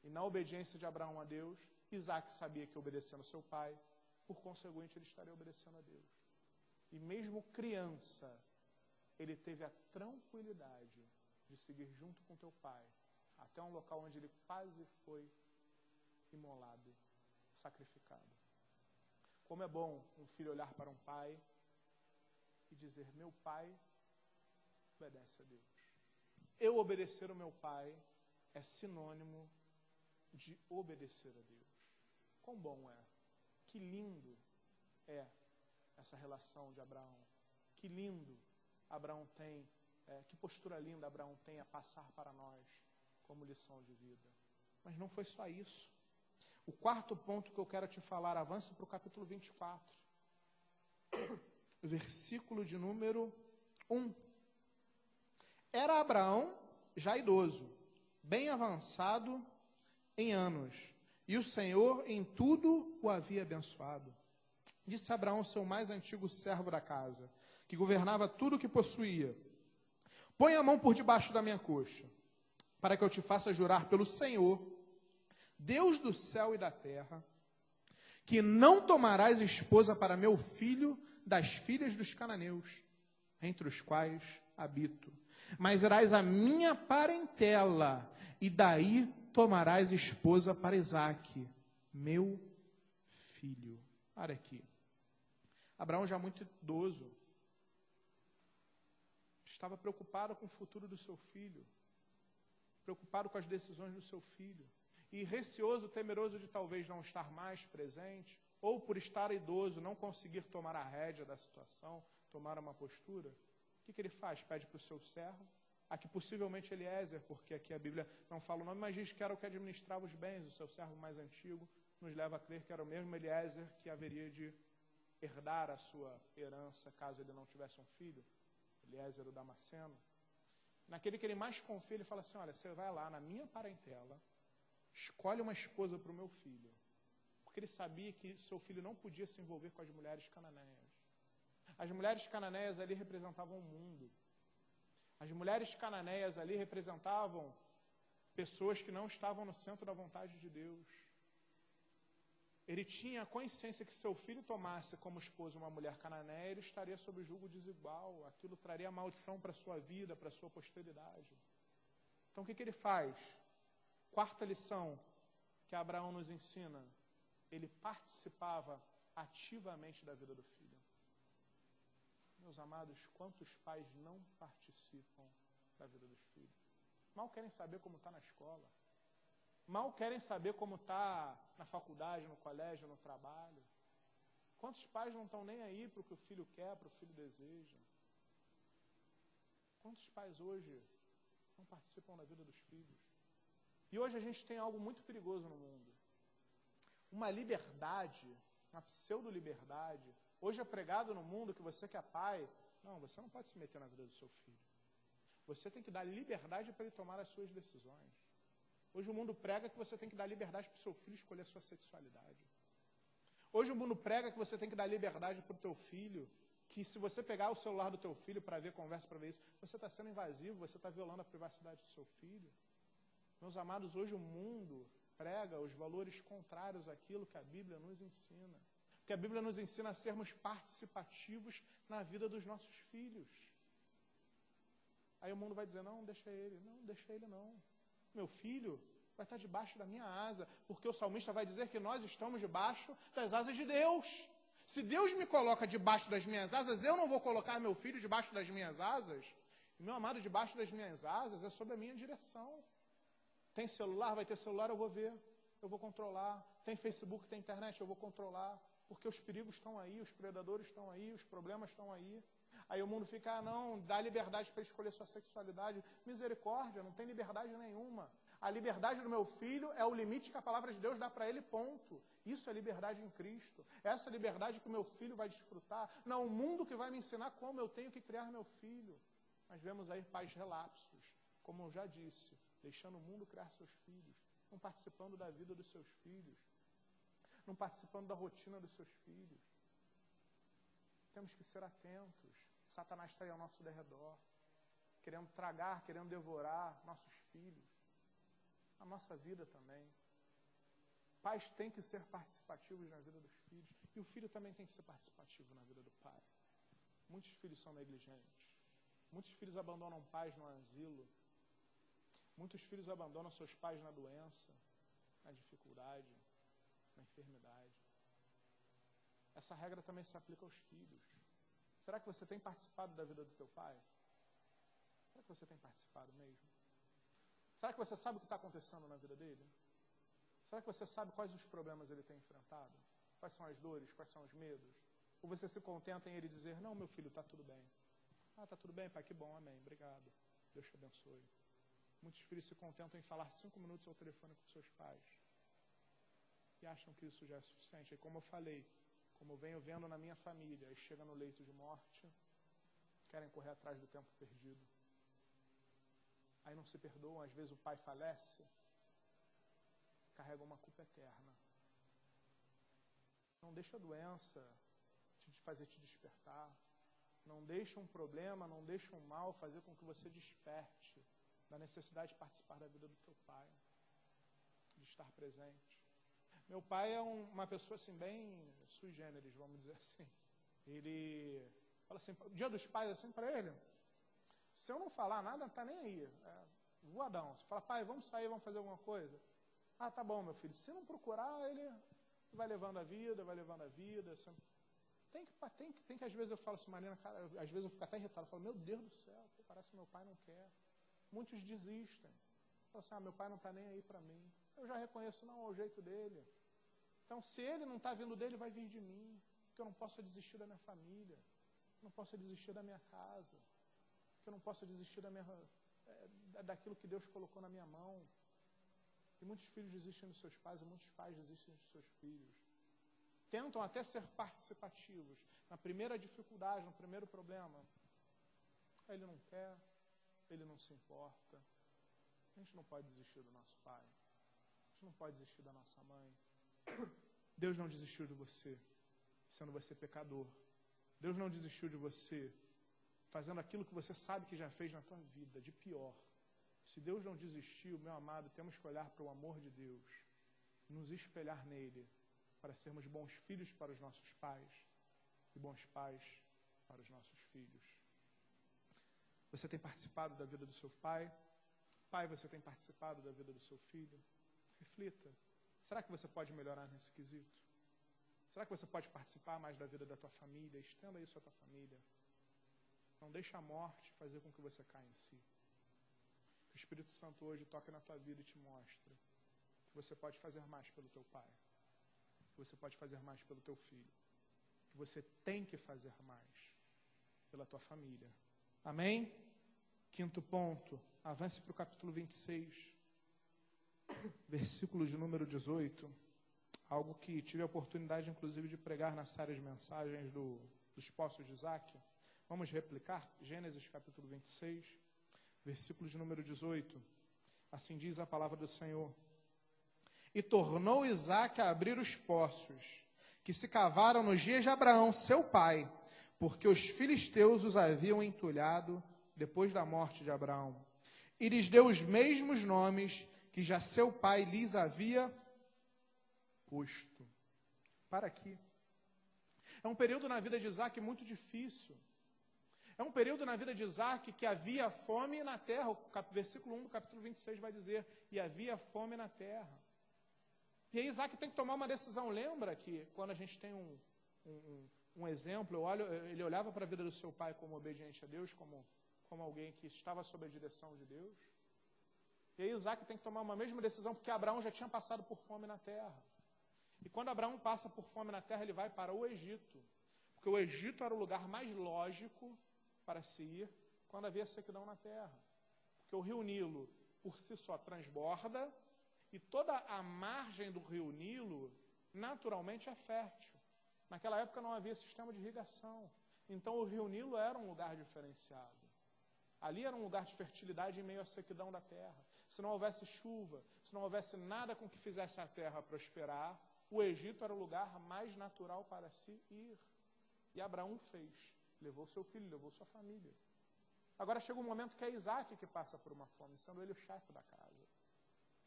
[SPEAKER 1] E na obediência de Abraão a Deus, Isaque sabia que obedecendo seu pai, por conseguinte ele estaria obedecendo a Deus. E mesmo criança, ele teve a tranquilidade de seguir junto com teu pai, até um local onde ele quase foi imolado, sacrificado. Como é bom um filho olhar para um pai e dizer, meu pai obedece a Deus. Eu obedecer ao meu pai é sinônimo de obedecer a Deus. Quão bom é, que lindo é essa relação de Abraão. Que lindo Abraão tem, que postura linda Abraão tem a passar para nós como lição de vida. Mas não foi só isso. O quarto ponto que eu quero te falar, avança para o capítulo 24. Versículo de número 1. Era Abraão já idoso, bem avançado em anos, e o Senhor em tudo o havia abençoado. Disse Abraão, seu mais antigo servo da casa, que governava tudo o que possuía, põe a mão por debaixo da minha coxa, para que eu te faça jurar pelo Senhor, Deus do céu e da terra, que não tomarás esposa para meu filho das filhas dos cananeus, entre os quais habito, mas irás à minha parentela, e daí tomarás esposa para Isaque, meu filho. Olha aqui. Abraão, já muito idoso, estava preocupado com o futuro do seu filho, preocupado com as decisões do seu filho, e receoso, temeroso de talvez não estar mais presente, ou por estar idoso, não conseguir tomar a rédea da situação, tomar uma postura. O que ele faz? Pede para o seu servo, aqui possivelmente Eliezer, porque aqui a Bíblia não fala o nome, mas diz que era o que administrava os bens, o seu servo mais antigo, nos leva a crer que era o mesmo Eliezer que haveria de herdar a sua herança, caso ele não tivesse um filho, Eliezer o Damasceno. Naquele que ele mais confia, ele fala assim, olha, você vai lá na minha parentela, escolhe uma esposa para o meu filho, porque ele sabia que seu filho não podia se envolver com as mulheres cananeias. As mulheres cananeias ali representavam o mundo. As mulheres cananeias ali representavam pessoas que não estavam no centro da vontade de Deus. Ele tinha a consciência que se seu filho tomasse como esposa uma mulher cananeia, ele estaria sob julgo desigual. Aquilo traria maldição para a sua vida, para a sua posteridade. Então o que ele faz? Quarta lição que Abraão nos ensina. Ele participava ativamente da vida do filho. Meus amados, quantos pais não participam da vida dos filhos? Mal querem saber como está na escola. Mal querem saber como está na faculdade, no colégio, no trabalho. Quantos pais não estão nem aí para o que o filho quer, para o filho deseja? Quantos pais hoje não participam da vida dos filhos? E hoje a gente tem algo muito perigoso no mundo. Uma liberdade, uma pseudo-liberdade. Hoje é pregado no mundo que você que é pai, não, você não pode se meter na vida do seu filho. Você tem que dar liberdade para ele tomar as suas decisões. Hoje o mundo prega que você tem que dar liberdade para o seu filho escolher a sua sexualidade. Hoje o mundo prega que você tem que dar liberdade para o teu filho, que se você pegar o celular do teu filho para ver conversa, para ver isso, você está sendo invasivo, você está violando a privacidade do seu filho. Meus amados, hoje o mundo prega os valores contrários àquilo que a Bíblia nos ensina. Porque a Bíblia nos ensina a sermos participativos na vida dos nossos filhos. Aí o mundo vai dizer, não, deixa ele. Não, deixa ele não. Meu filho vai estar debaixo da minha asa, porque o salmista vai dizer que nós estamos debaixo das asas de Deus. Se Deus me coloca debaixo das minhas asas, eu não vou colocar meu filho debaixo das minhas asas. E meu amado, debaixo das minhas asas é sob a minha direção. Tem celular? Vai ter celular, eu vou ver, eu vou controlar. Tem Facebook, tem internet, eu vou controlar. porque os perigos estão aí, os predadores estão aí, os problemas estão aí. Aí o mundo fica, não, dá liberdade para escolher sua sexualidade. Misericórdia, não tem liberdade nenhuma. A liberdade do meu filho é o limite que a palavra de Deus dá para ele, ponto. Isso é liberdade em Cristo. Essa liberdade que o meu filho vai desfrutar. Não o mundo que vai me ensinar como eu tenho que criar meu filho. Nós vemos aí pais relapsos, como eu já disse, deixando o mundo criar seus filhos, não participando da vida dos seus filhos, não participando da rotina dos seus filhos. Temos que ser atentos. Satanás está aí ao nosso derredor, querendo tragar, querendo devorar nossos filhos, a nossa vida também. Pais têm que ser participativos na vida dos filhos, e o filho também tem que ser participativo na vida do pai. Muitos filhos são negligentes, muitos filhos abandonam pais no asilo, muitos filhos abandonam seus pais na doença, na dificuldade, na enfermidade. Essa regra também se aplica aos filhos. Será que você tem participado da vida do teu pai? Será que você tem participado mesmo? Será que você sabe o que está acontecendo na vida dele? Será que você sabe quais os problemas ele tem enfrentado? Quais são as dores? Quais são os medos? Ou você se contenta em ele dizer, não, meu filho, está tudo bem. Ah, está tudo bem, pai, que bom, amém, obrigado. Deus te abençoe. Muitos filhos se contentam em falar 5 minutos ao telefone com seus pais. E acham que isso já é suficiente. E como eu falei, como eu venho vendo na minha família, aí chega no leito de morte, querem correr atrás do tempo perdido. Aí não se perdoam, às vezes o pai falece, carrega uma culpa eterna. Não deixa a doença fazer te despertar. Não deixa um problema, não deixa um mal fazer com que você desperte da necessidade de participar da vida do teu pai, de estar presente. Meu pai é uma pessoa assim, bem sui generis, vamos dizer assim. Ele fala assim, dia dos pais assim para ele, se eu não falar nada, não está nem aí. É voadão. Você fala, pai, vamos sair, vamos fazer alguma coisa? Ah, tá bom, meu filho. Se não procurar, ele vai levando a vida, vai levando a vida. Tem que às vezes eu falo assim, Marina, cara, às vezes eu fico até irritado. Eu falo, meu Deus do céu, parece que meu pai não quer. Muitos desistem. Falam assim, meu pai não está nem aí para mim. Eu já reconheço, não, é o jeito dele. Então, se ele não está vindo dele, vai vir de mim. Porque eu não posso desistir da minha família. Eu não posso desistir da minha casa. Que eu não posso desistir daquilo que Deus colocou na minha mão. E muitos filhos desistem dos seus pais, e muitos pais desistem dos seus filhos. Tentam até ser participativos. Na primeira dificuldade, no primeiro problema, ele não quer, ele não se importa. A gente não pode desistir do nosso pai. A gente não pode desistir da nossa mãe. Deus não desistiu de você, sendo você pecador. Deus não desistiu de você, fazendo aquilo que você sabe que já fez na tua vida, de pior. Se Deus não desistiu, meu amado, temos que olhar para o amor de Deus, nos espelhar nele, para sermos bons filhos para os nossos pais e bons pais para os nossos filhos. Você tem participado da vida do seu pai? Pai, você tem participado da vida do seu filho? Reflita. Será que você pode melhorar nesse quesito? Será que você pode participar mais da vida da tua família? Estenda isso à tua família. Não deixa a morte fazer com que você caia em si. Que o Espírito Santo hoje toque na tua vida e te mostre que você pode fazer mais pelo teu pai. Que você pode fazer mais pelo teu filho. Que você tem que fazer mais pela tua família. Amém? 5º ponto. Avance para o capítulo 26. Versículo de número 18. Algo que tive a oportunidade, inclusive, de pregar na série de mensagens dos Poços de Isaac. Vamos replicar? Gênesis capítulo 26, versículo de número 18. Assim diz a palavra do Senhor. E tornou Isaac a abrir os poços, que se cavaram nos dias de Abraão, seu pai, porque os filisteus os haviam entulhado depois da morte de Abraão. E lhes deu os mesmos nomes que já seu pai lhes havia posto. Para aqui. É um período na vida de Isaac muito difícil. É um período na vida de Isaac que havia fome na terra. O versículo 1 do capítulo 26 vai dizer, e havia fome na terra. E aí Isaac tem que tomar uma decisão. Lembra que quando a gente tem um exemplo, ele olhava para a vida do seu pai como obediente a Deus, como alguém que estava sob a direção de Deus. E aí Isaac tem que tomar uma mesma decisão, porque Abraão já tinha passado por fome na terra. E quando Abraão passa por fome na terra, ele vai para o Egito. Porque o Egito era o lugar mais lógico para se ir quando havia sequidão na terra. Porque o rio Nilo, por si só, transborda, e toda a margem do rio Nilo, naturalmente, é fértil. Naquela época não havia sistema de irrigação. Então o rio Nilo era um lugar diferenciado. Ali era um lugar de fertilidade em meio à sequidão da terra. Se não houvesse chuva, se não houvesse nada com que fizesse a terra prosperar, o Egito era o lugar mais natural para se ir. E Abraão fez. Levou seu filho, levou sua família. Agora chega um momento que é Isaac que passa por uma fome, sendo ele o chefe da casa.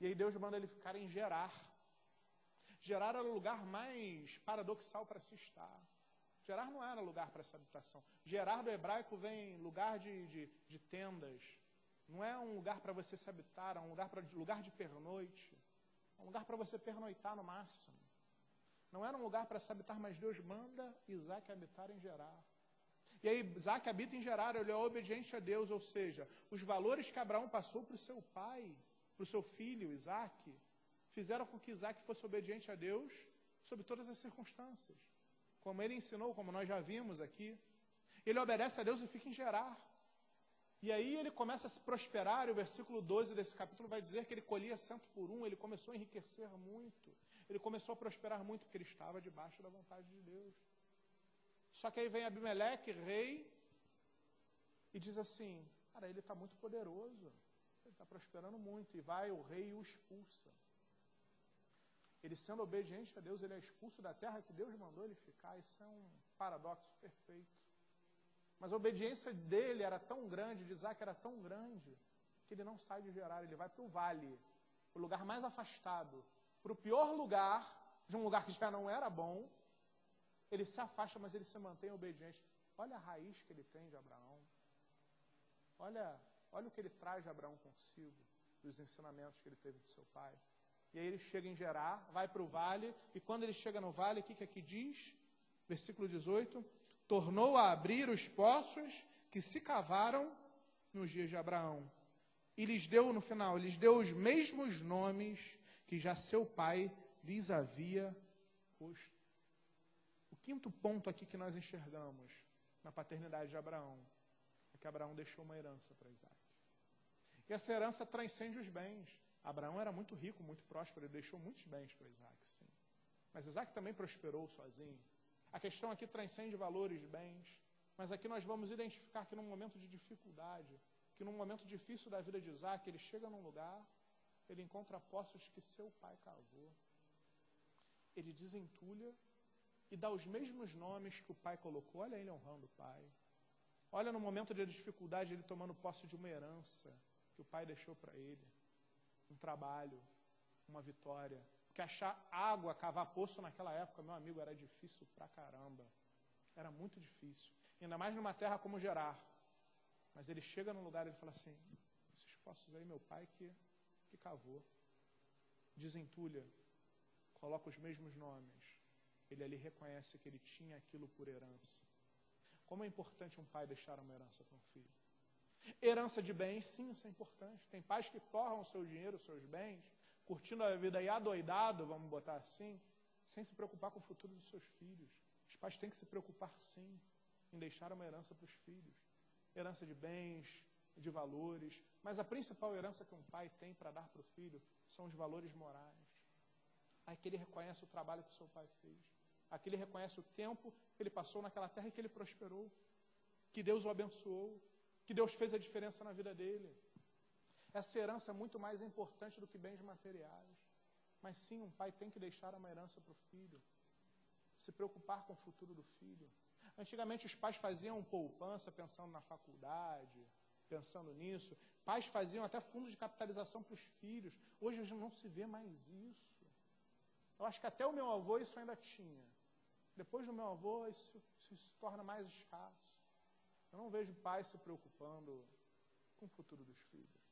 [SPEAKER 1] E aí Deus manda ele ficar em Gerar. Gerar era o lugar mais paradoxal para se estar. Gerar não era lugar para essa habitação. Gerar do hebraico vem lugar de tendas. Não é um lugar para você se habitar, é um lugar de pernoite. É um lugar para você pernoitar no máximo. Não era um lugar para se habitar, mas Deus manda Isaac habitar em Gerar. E aí Isaac habita em Gerar, ele é obediente a Deus, ou seja, os valores que Abraão passou para o seu pai, para o seu filho Isaac, fizeram com que Isaac fosse obediente a Deus sob todas as circunstâncias. Como ele ensinou, como nós já vimos aqui. Ele obedece a Deus e fica em Gerar. E aí ele começa a se prosperar, e o versículo 12 desse capítulo vai dizer que ele colhia 100 por 1, ele começou a enriquecer muito. Ele começou a prosperar muito, porque ele estava debaixo da vontade de Deus. Só que aí vem Abimeleque, rei, e diz assim, cara, ele está muito poderoso, ele está prosperando muito, e vai o rei e o expulsa. Ele sendo obediente a Deus, ele é expulso da terra que Deus mandou ele ficar. Isso é um paradoxo perfeito. Mas a obediência dele era tão grande, de Isaac era tão grande, que ele não sai de Gerar, ele vai para o vale, o lugar mais afastado, para o pior lugar, de um lugar que já não era bom. Ele se afasta, mas ele se mantém obediente. Olha a raiz que ele tem de Abraão. Olha o que ele traz de Abraão consigo, dos ensinamentos que ele teve do seu pai. E aí ele chega em Gerar, vai para o vale, e quando ele chega no vale, o que aqui diz? Versículo 18, tornou a abrir os poços que se cavaram nos dias de Abraão. E lhes deu, no final, lhes deu os mesmos nomes que já seu pai lhes havia posto. O quinto ponto aqui que nós enxergamos na paternidade de Abraão é que Abraão deixou uma herança para Isaac. E essa herança transcende os bens. Abraão era muito rico, muito próspero, ele deixou muitos bens para Isaac, sim. Mas Isaac também prosperou sozinho. A questão aqui transcende valores de bens, mas aqui nós vamos identificar que num momento de dificuldade, que num momento difícil da vida de Isaac, ele chega num lugar, ele encontra poços que seu pai cavou. Ele desentulha e dá os mesmos nomes que o pai colocou. Olha ele honrando o pai. Olha no momento de dificuldade, ele tomando posse de uma herança que o pai deixou para ele. Um trabalho, uma vitória. Porque achar água, cavar poço naquela época, meu amigo, era difícil pra caramba. Era muito difícil. Ainda mais numa terra como Gerar. Mas ele chega num lugar e ele fala assim, esses poços aí, meu pai que cavou. Desentulha, coloca os mesmos nomes. Ele ali reconhece que ele tinha aquilo por herança. Como é importante um pai deixar uma herança para um filho. Herança de bens, sim, isso é importante. Tem pais que torram o seu dinheiro, os seus bens, curtindo a vida aí adoidado, vamos botar assim, sem se preocupar com o futuro dos seus filhos. Os pais têm que se preocupar, sim, em deixar uma herança para os filhos. Herança de bens, de valores. Mas a principal herança que um pai tem para dar para o filho são os valores morais. Aqui ele reconhece o trabalho que o seu pai fez. Aqui ele reconhece o tempo que ele passou naquela terra e que ele prosperou. Que Deus o abençoou. Que Deus fez a diferença na vida dele. Essa herança é muito mais importante do que bens materiais. Mas sim, um pai tem que deixar uma herança para o filho. Se preocupar com o futuro do filho. Antigamente os pais faziam poupança pensando na faculdade, pensando nisso. Pais faziam até fundos de capitalização para os filhos. Hoje não se vê mais isso. Eu acho que até o meu avô isso ainda tinha. Depois do meu avô isso se torna mais escasso. Eu não vejo pais se preocupando com o futuro dos filhos.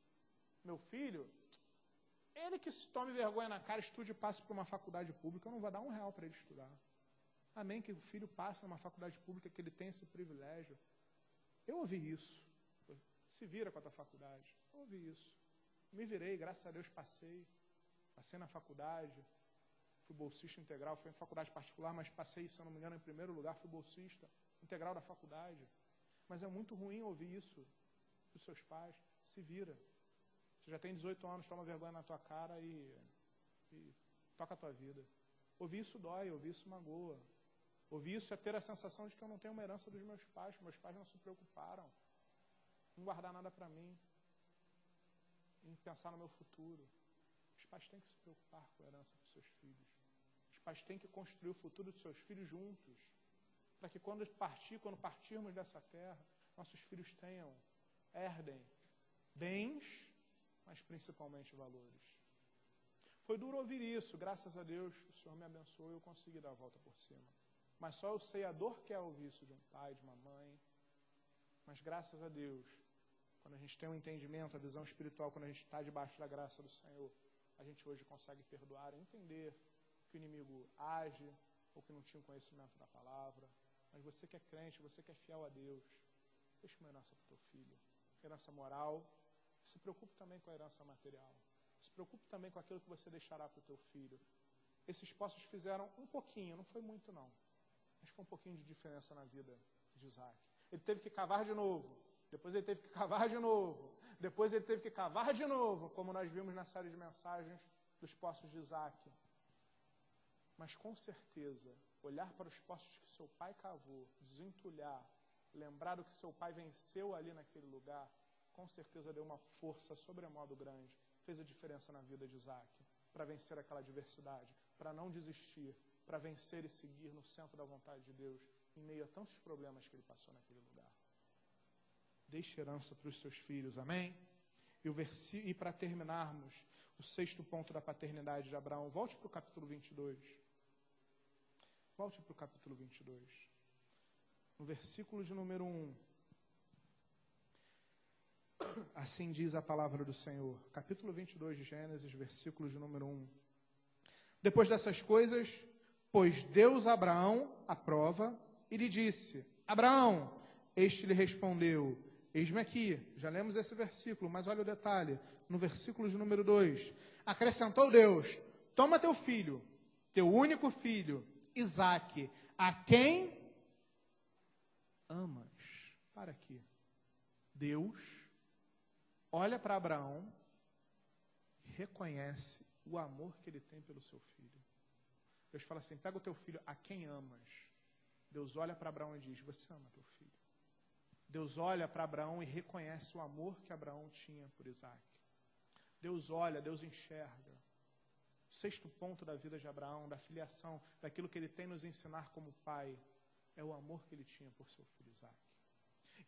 [SPEAKER 1] Meu filho, ele que se tome vergonha na cara, estude e passe por uma faculdade pública, eu não vou dar R$1 para ele estudar. Amém, que o filho passe numa faculdade pública, que ele tenha esse privilégio. Eu ouvi isso. Se vira com a tua faculdade. Eu ouvi isso. Me virei, graças a Deus passei. Passei na faculdade. fui bolsista integral, fui em faculdade particular, mas passei, se eu não me engano, em primeiro lugar, fui bolsista integral da faculdade. Mas é muito ruim ouvir isso dos seus pais. Se vira. Você já tem 18 anos, toma vergonha na tua cara e toca a tua vida. Ouvir isso dói, ouvir isso magoa. Ouvir isso é ter a sensação de que eu não tenho uma herança dos meus pais não se preocuparam em guardar nada para mim, em pensar no meu futuro. Os pais têm que se preocupar com a herança dos seus filhos. Os pais têm que construir o futuro dos seus filhos juntos, para que quando partirmos dessa terra, nossos filhos herdem bens, mas principalmente valores. Foi duro ouvir isso, graças a Deus, o Senhor me abençoou e eu consegui dar a volta por cima. Mas só eu sei a dor que é ouvir isso de um pai, de uma mãe. Mas graças a Deus, quando a gente tem um entendimento, a visão espiritual, quando a gente está debaixo da graça do Senhor, a gente hoje consegue perdoar e entender que o inimigo age ou que não tinha conhecimento da palavra. Mas você que é crente, você que é fiel a Deus, deixa uma herança para o teu filho. Herança moral. Se preocupe também com a herança material. Se preocupe também com aquilo que você deixará para o teu filho. Esses poços fizeram um pouquinho, não foi muito não, mas foi um pouquinho de diferença na vida de Isaac. Ele teve que cavar de novo, depois ele teve que cavar de novo, depois ele teve que cavar de novo, como nós vimos na série de mensagens dos poços de Isaac. Mas com certeza, olhar para os poços que seu pai cavou, desentulhar, lembrar do que seu pai venceu ali naquele lugar, com certeza deu uma força sobremodo grande, fez a diferença na vida de Isaac, para vencer aquela adversidade, para não desistir, para vencer e seguir no centro da vontade de Deus, em meio a tantos problemas que ele passou naquele lugar. Deixe herança para os seus filhos, amém? E para terminarmos, o 6º ponto da paternidade de Abraão, volte para o capítulo 22. Volte para o capítulo 22. No versículo de número 1. Assim diz a palavra do Senhor. Capítulo 22 de Gênesis, versículo de número 1. Depois dessas coisas, pôs Deus a Abraão à prova e lhe disse: Abraão, este lhe respondeu: eis-me aqui. Já lemos esse versículo, mas olha o detalhe. No versículo de número 2. Acrescentou Deus: toma teu filho, teu único filho, Isaque, a quem amas. Para aqui. Deus olha para Abraão e reconhece o amor que ele tem pelo seu filho. Deus fala assim: pega o teu filho a quem amas. Deus olha para Abraão e diz: você ama teu filho. Deus olha para Abraão e reconhece o amor que Abraão tinha por Isaque. Deus olha, Deus enxerga. O 6º ponto da vida de Abraão, da filiação, daquilo que ele tem nos ensinar como pai, é o amor que ele tinha por seu filho Isaque.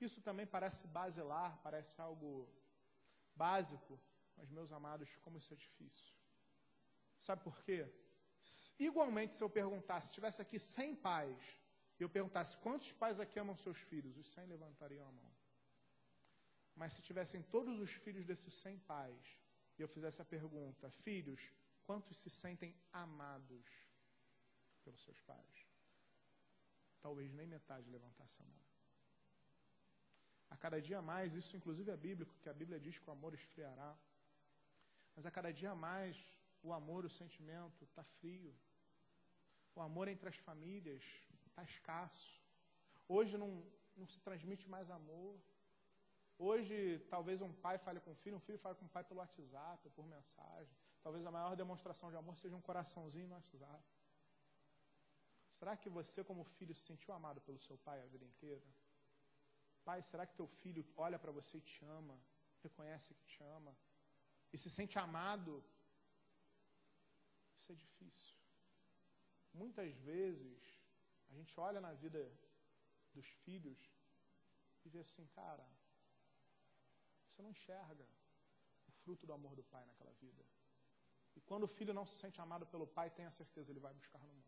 [SPEAKER 1] Isso também parece basilar, parece algo básico, mas, meus amados, como isso é difícil. Sabe por quê? Igualmente, se eu perguntasse, se tivesse aqui 100 pais, e eu perguntasse quantos pais aqui amam seus filhos, os 100 levantariam a mão. Mas se tivessem todos os filhos desses 100 pais, e eu fizesse a pergunta: filhos, quantos se sentem amados pelos seus pais? Talvez nem metade levantasse a mão. A cada dia mais, isso inclusive é bíblico, que a Bíblia diz que o amor esfriará. Mas a cada dia mais, o amor, o sentimento está frio. O amor entre as famílias está escasso. Hoje não se transmite mais amor. Hoje, talvez um pai fale com um filho fale com o pai pelo WhatsApp, por mensagem. Talvez a maior demonstração de amor seja um coraçãozinho no WhatsApp. Será que você, como filho, se sentiu amado pelo seu pai a vida inteira? Pai, será que teu filho olha para você e te ama, reconhece que te ama, e se sente amado? Isso é difícil. Muitas vezes, a gente olha na vida dos filhos e vê assim: cara, você não enxerga o fruto do amor do pai naquela vida. E quando o filho não se sente amado pelo pai, tenha certeza, ele vai buscar no mundo.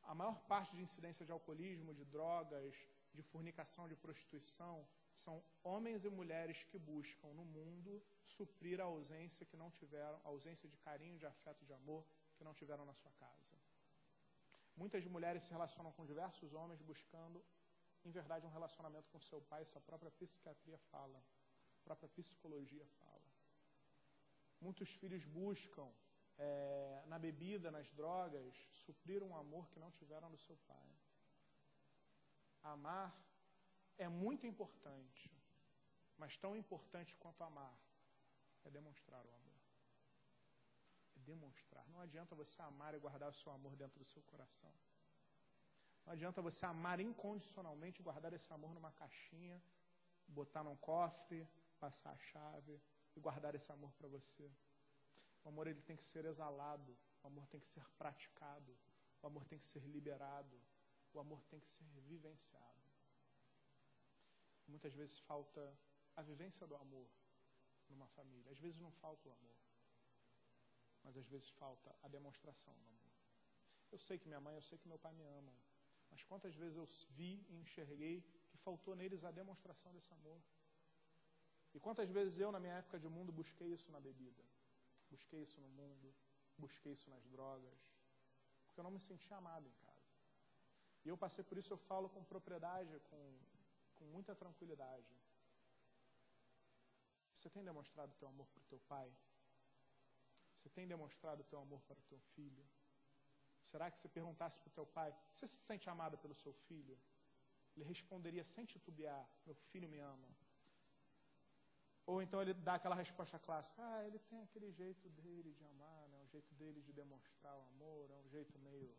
[SPEAKER 1] A maior parte de incidência de alcoolismo, de drogas, de fornicação, de prostituição, são homens e mulheres que buscam no mundo suprir a ausência que não tiveram, a ausência de carinho, de afeto, de amor que não tiveram na sua casa. Muitas mulheres se relacionam com diversos homens buscando, em verdade, um relacionamento com seu pai. Sua própria psiquiatria fala, a própria psicologia fala. Muitos filhos buscam na bebida, nas drogas, supriram um amor que não tiveram do seu pai. Amar é muito importante, mas tão importante quanto amar é demonstrar o amor. É demonstrar. Não adianta você amar e guardar o seu amor dentro do seu coração. Não adianta você amar incondicionalmente e guardar esse amor numa caixinha, botar num cofre, passar a chave e guardar esse amor para você. O amor ele tem que ser exalado, o amor tem que ser praticado, o amor tem que ser liberado, o amor tem que ser vivenciado. Muitas vezes falta a vivência do amor numa família. Às vezes não falta o amor, mas às vezes falta a demonstração do amor. Eu sei que minha mãe, eu sei que meu pai me amam, mas quantas vezes eu vi e enxerguei que faltou neles a demonstração desse amor? E quantas vezes eu, na minha época de mundo, busquei isso na bebida, busquei isso no mundo, busquei isso nas drogas, porque eu não me sentia amado em casa. E eu passei por isso, eu falo com propriedade, com muita tranquilidade. Você tem demonstrado o teu amor para o teu pai? Você tem demonstrado o teu amor para o teu filho? Será que se perguntasse para o teu pai, você se sente amado pelo seu filho? Ele responderia sem titubear, meu filho me ama. Ou então ele dá aquela resposta clássica, ele tem aquele jeito dele de amar, né? O jeito dele de demonstrar o amor, é um jeito meio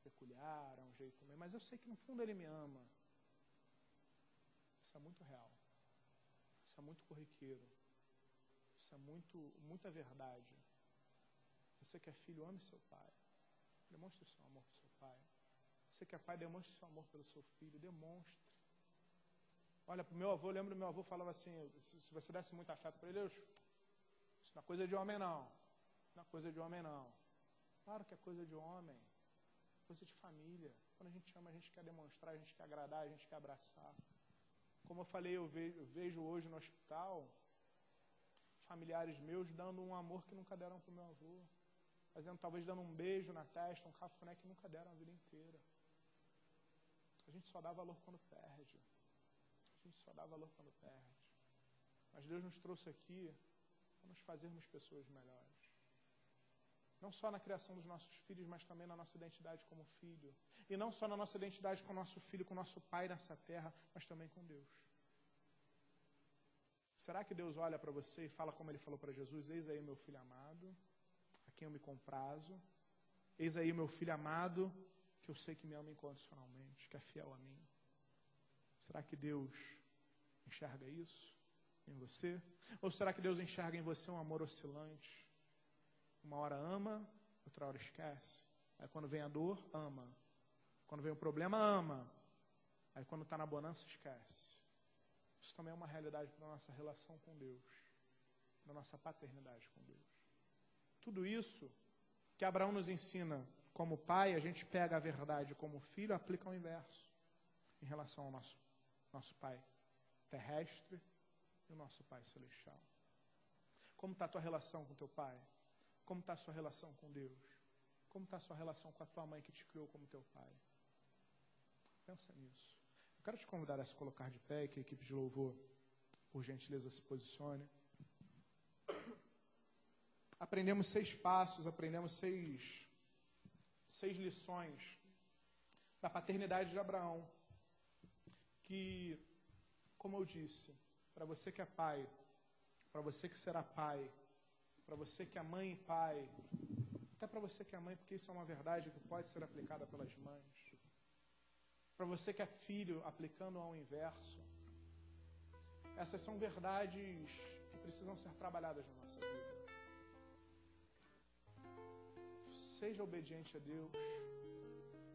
[SPEAKER 1] peculiar, é um jeito meio... Mas eu sei que no fundo ele me ama. Isso é muito real. Isso é muito corriqueiro. Isso é muita verdade. Você que é filho, ame seu pai. Demonstre o seu amor para o seu pai. Você que é pai, demonstre o seu amor pelo seu filho. Demonstre. Olha, para o meu avô, eu lembro do meu avô falava assim, se você desse muito afeto para ele, isso não é coisa de homem não. Não é coisa de homem não. Claro que é coisa de homem. Coisa de família. Quando a gente ama, a gente quer demonstrar, a gente quer agradar, a gente quer abraçar. Como eu falei, eu vejo hoje no hospital familiares meus dando um amor que nunca deram para o meu avô. Talvez dando um beijo na testa, um cafuné que nunca deram a vida inteira. A gente só dá valor quando perde. A gente só dá valor quando perde. Mas Deus nos trouxe aqui para nos fazermos pessoas melhores. Não só na criação dos nossos filhos, mas também na nossa identidade como filho. E não só na nossa identidade com o nosso filho, com o nosso pai nessa terra, mas também com Deus. Será que Deus olha para você e fala como ele falou para Jesus? Eis aí meu filho amado, a quem eu me comprazo. Eis aí meu filho amado, que eu sei que me ama incondicionalmente, que é fiel a mim. Será que Deus enxerga isso em você? Ou será que Deus enxerga em você um amor oscilante? Uma hora ama, outra hora esquece. Aí quando vem a dor, ama. Quando vem o problema, ama. Aí quando está na bonança, esquece. Isso também é uma realidade da nossa relação com Deus, da nossa paternidade com Deus. Tudo isso que Abraão nos ensina como pai, a gente pega a verdade como filho e aplica ao inverso, em relação ao nosso pai terrestre e o nosso pai celestial. Como está a tua relação com teu pai? Como está a sua relação com Deus? Como está a sua relação com a tua mãe que te criou como teu pai? Pensa nisso. Eu quero te convidar a se colocar de pé, que a equipe de louvor, por gentileza, se posicione. Aprendemos 6 passos, aprendemos 6 lições da paternidade de Abraão. Que, como eu disse, para você que é pai, para você que será pai, para você que é mãe e pai, até para você que é mãe, porque isso é uma verdade que pode ser aplicada pelas mães. Para você que é filho, aplicando ao inverso. Essas são verdades que precisam ser trabalhadas na nossa vida. Seja obediente a Deus.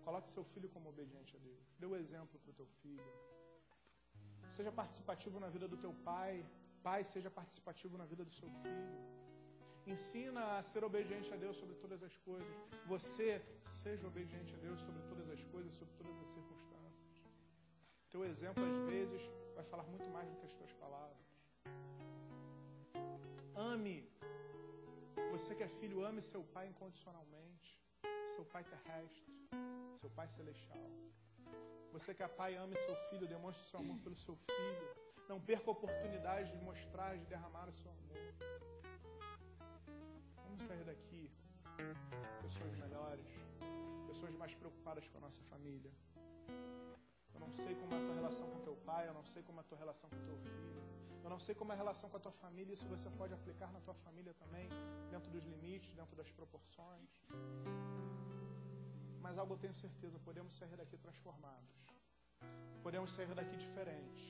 [SPEAKER 1] Coloque seu filho como obediente a Deus. Dê o exemplo para o teu filho. Seja participativo na vida do teu pai. Pai, seja participativo na vida do seu filho. Ensina a ser obediente a Deus sobre todas as coisas. Você seja obediente a Deus sobre todas as coisas, sobre todas as circunstâncias. Teu exemplo, às vezes, vai falar muito mais do que as tuas palavras. Ame. Você que é filho, ame seu pai incondicionalmente. Seu pai terrestre, seu pai celestial. Você que é pai, ame seu filho, demonstre seu amor pelo seu filho. Não perca a oportunidade de mostrar, de derramar o seu amor. Vamos sair daqui pessoas melhores, pessoas mais preocupadas com a nossa família. Eu não sei como é a tua relação com teu pai, eu não sei como é a tua relação com teu filho, eu não sei como é a relação com a tua família, isso você pode aplicar na tua família também, dentro dos limites, dentro das proporções. Mas algo eu tenho certeza, podemos sair daqui transformados, podemos sair daqui diferentes,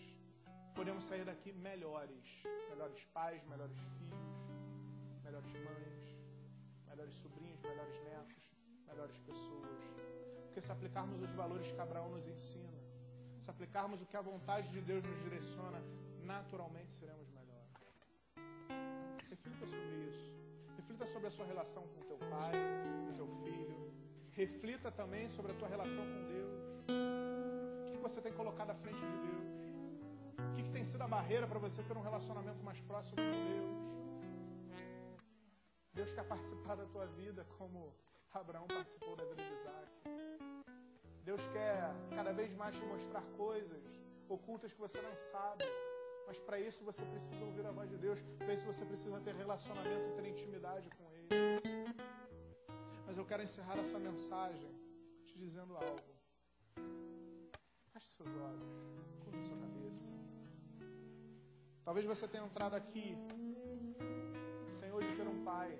[SPEAKER 1] podemos sair daqui melhores, melhores pais, melhores filhos, melhores mães, melhores sobrinhos, melhores netos, melhores pessoas. Porque se aplicarmos os valores que Abraão nos ensina, se aplicarmos o que a vontade de Deus nos direciona, naturalmente seremos melhores. Reflita sobre isso. Reflita sobre a sua relação com teu pai, com teu filho. Reflita também sobre a tua relação com Deus. O que você tem colocado à frente de Deus? O que tem sido a barreira para você ter um relacionamento mais próximo com Deus? Deus quer participar da tua vida como Abraão participou da vida de Isaac. Deus quer cada vez mais te mostrar coisas ocultas que você não sabe. Mas para isso você precisa ouvir a voz de Deus. Para isso você precisa ter relacionamento e ter intimidade com Ele. Mas eu quero encerrar essa mensagem te dizendo algo. Feche seus olhos. Curva sua cabeça. Talvez você tenha entrado aqui sem hoje ter um pai.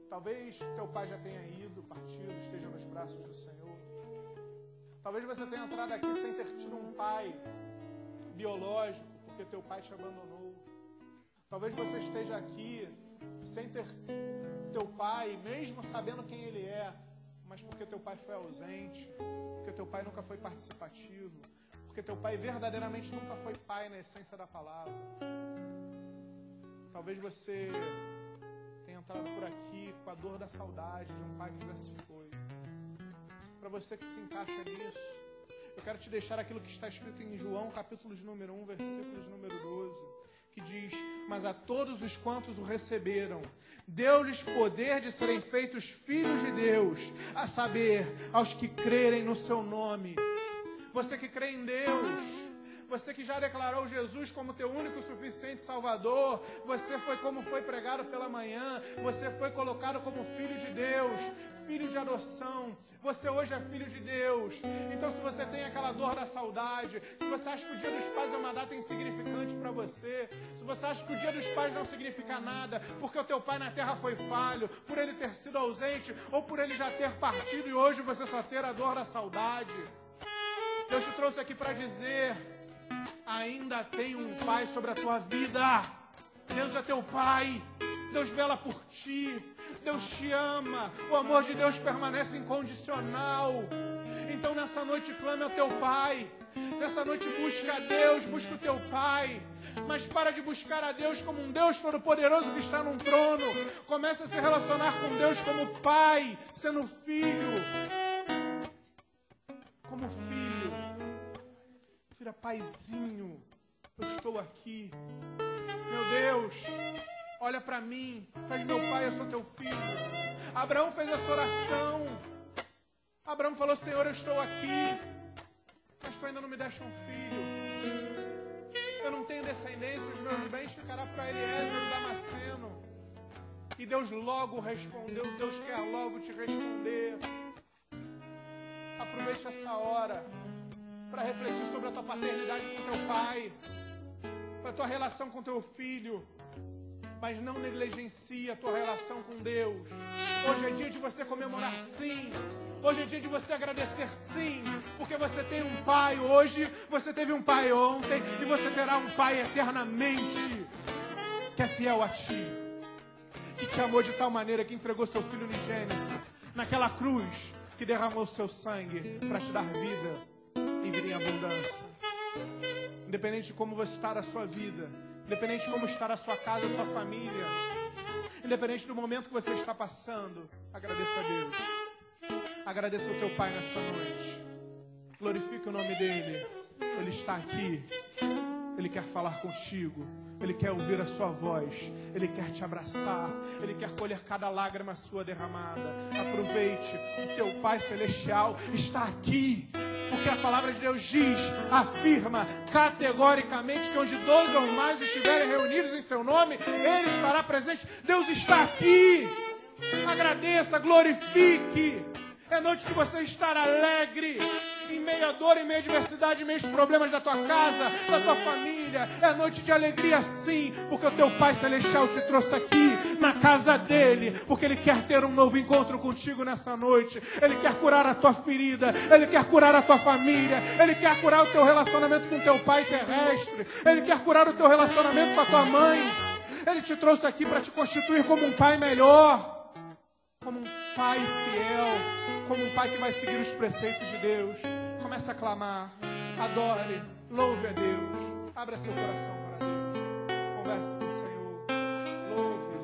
[SPEAKER 1] Talvez teu pai já tenha ido, partido, esteja nos braços do Senhor. Talvez você tenha entrado aqui sem ter tido um pai biológico, porque teu pai te abandonou. Talvez você esteja aqui sem ter teu pai, mesmo sabendo quem ele é, mas porque teu pai foi ausente, porque teu pai nunca foi participativo, porque teu pai verdadeiramente nunca foi pai na essência da palavra. Talvez você tenha entrado por aqui com a dor da saudade de um pai que já se foi. Para você que se encaixa nisso, eu quero te deixar aquilo que está escrito em João, capítulo de número 1, versículo de número 12, que diz: mas a todos os quantos o receberam, deu-lhes poder de serem feitos filhos de Deus, a saber, aos que crerem no seu nome. Você que crê em Deus, você que já declarou Jesus como teu único e suficiente Salvador, você foi como foi pregado pela manhã, você foi colocado como filho de Deus, filho de adoção, você hoje é filho de Deus. Então se você tem aquela dor da saudade, se você acha que o Dia dos Pais é uma data insignificante para você, se você acha que o Dia dos Pais não significa nada, porque o teu pai na terra foi falho, por ele ter sido ausente, ou por ele já ter partido e hoje você só ter a dor da saudade, Deus te trouxe aqui para dizer: ainda tem um pai sobre a tua vida. Deus é teu pai. Deus vela por ti. Deus te ama. O amor de Deus permanece incondicional. Então nessa noite clame ao teu pai. Nessa noite busca a Deus, busca o teu pai. Mas para de buscar a Deus como um Deus todo-poderoso que está num trono. Comece a se relacionar com Deus como pai, sendo filho. Como filho. Filha, paizinho, eu estou aqui. Meu Deus, olha para mim. Tu és meu pai, eu sou teu filho. Abraão fez essa oração. Abraão falou: Senhor, eu estou aqui, mas tu ainda não me deste um filho. Eu não tenho descendência, os meus bens ficarão para Eliezer, o Damasceno. E Deus logo respondeu. Deus quer logo te responder. Aproveite essa hora para refletir sobre a tua paternidade com teu pai, para a tua relação com teu filho, mas não negligencie a tua relação com Deus. Hoje é dia de você comemorar, sim. Hoje é dia de você agradecer, sim, porque você tem um pai hoje, você teve um pai ontem e você terá um pai eternamente, que é fiel a ti, que te amou de tal maneira que entregou seu filho unigênito naquela cruz, que derramou seu sangue para te dar vida em vida em abundância. Independente de como você está na sua vida, independente de como está a sua casa, a sua família, independente do momento que você está passando, agradeça a Deus. Agradeça ao teu pai nessa noite. Glorifique o nome dele. Ele está aqui. Ele quer falar contigo. Ele quer ouvir a sua voz. Ele quer te abraçar. Ele quer colher cada lágrima sua derramada. Aproveite. O teu Pai Celestial está aqui. Porque Porque a palavra de Deus diz, afirma categoricamente que onde 2 ou mais estiverem reunidos em seu nome, Ele estará presente. Deus está aqui. Agradeça, glorifique. É noite de você estar alegre, em meio à dor, em meio à adversidade, em meio aos problemas da tua casa, da tua família. É noite de alegria sim, porque o teu Pai Celestial te trouxe aqui, na casa dEle, porque Ele quer ter um novo encontro contigo nessa noite. Ele quer curar a tua ferida, Ele quer curar a tua família, Ele quer curar o teu relacionamento com o teu pai terrestre, Ele quer curar o teu relacionamento com a tua mãe. Ele te trouxe aqui para te constituir como um pai melhor, como um pai fiel, como um pai que vai seguir os preceitos de Deus. Comece a clamar, adore, louve a Deus, abra seu coração para Deus, converse com o Senhor, louve,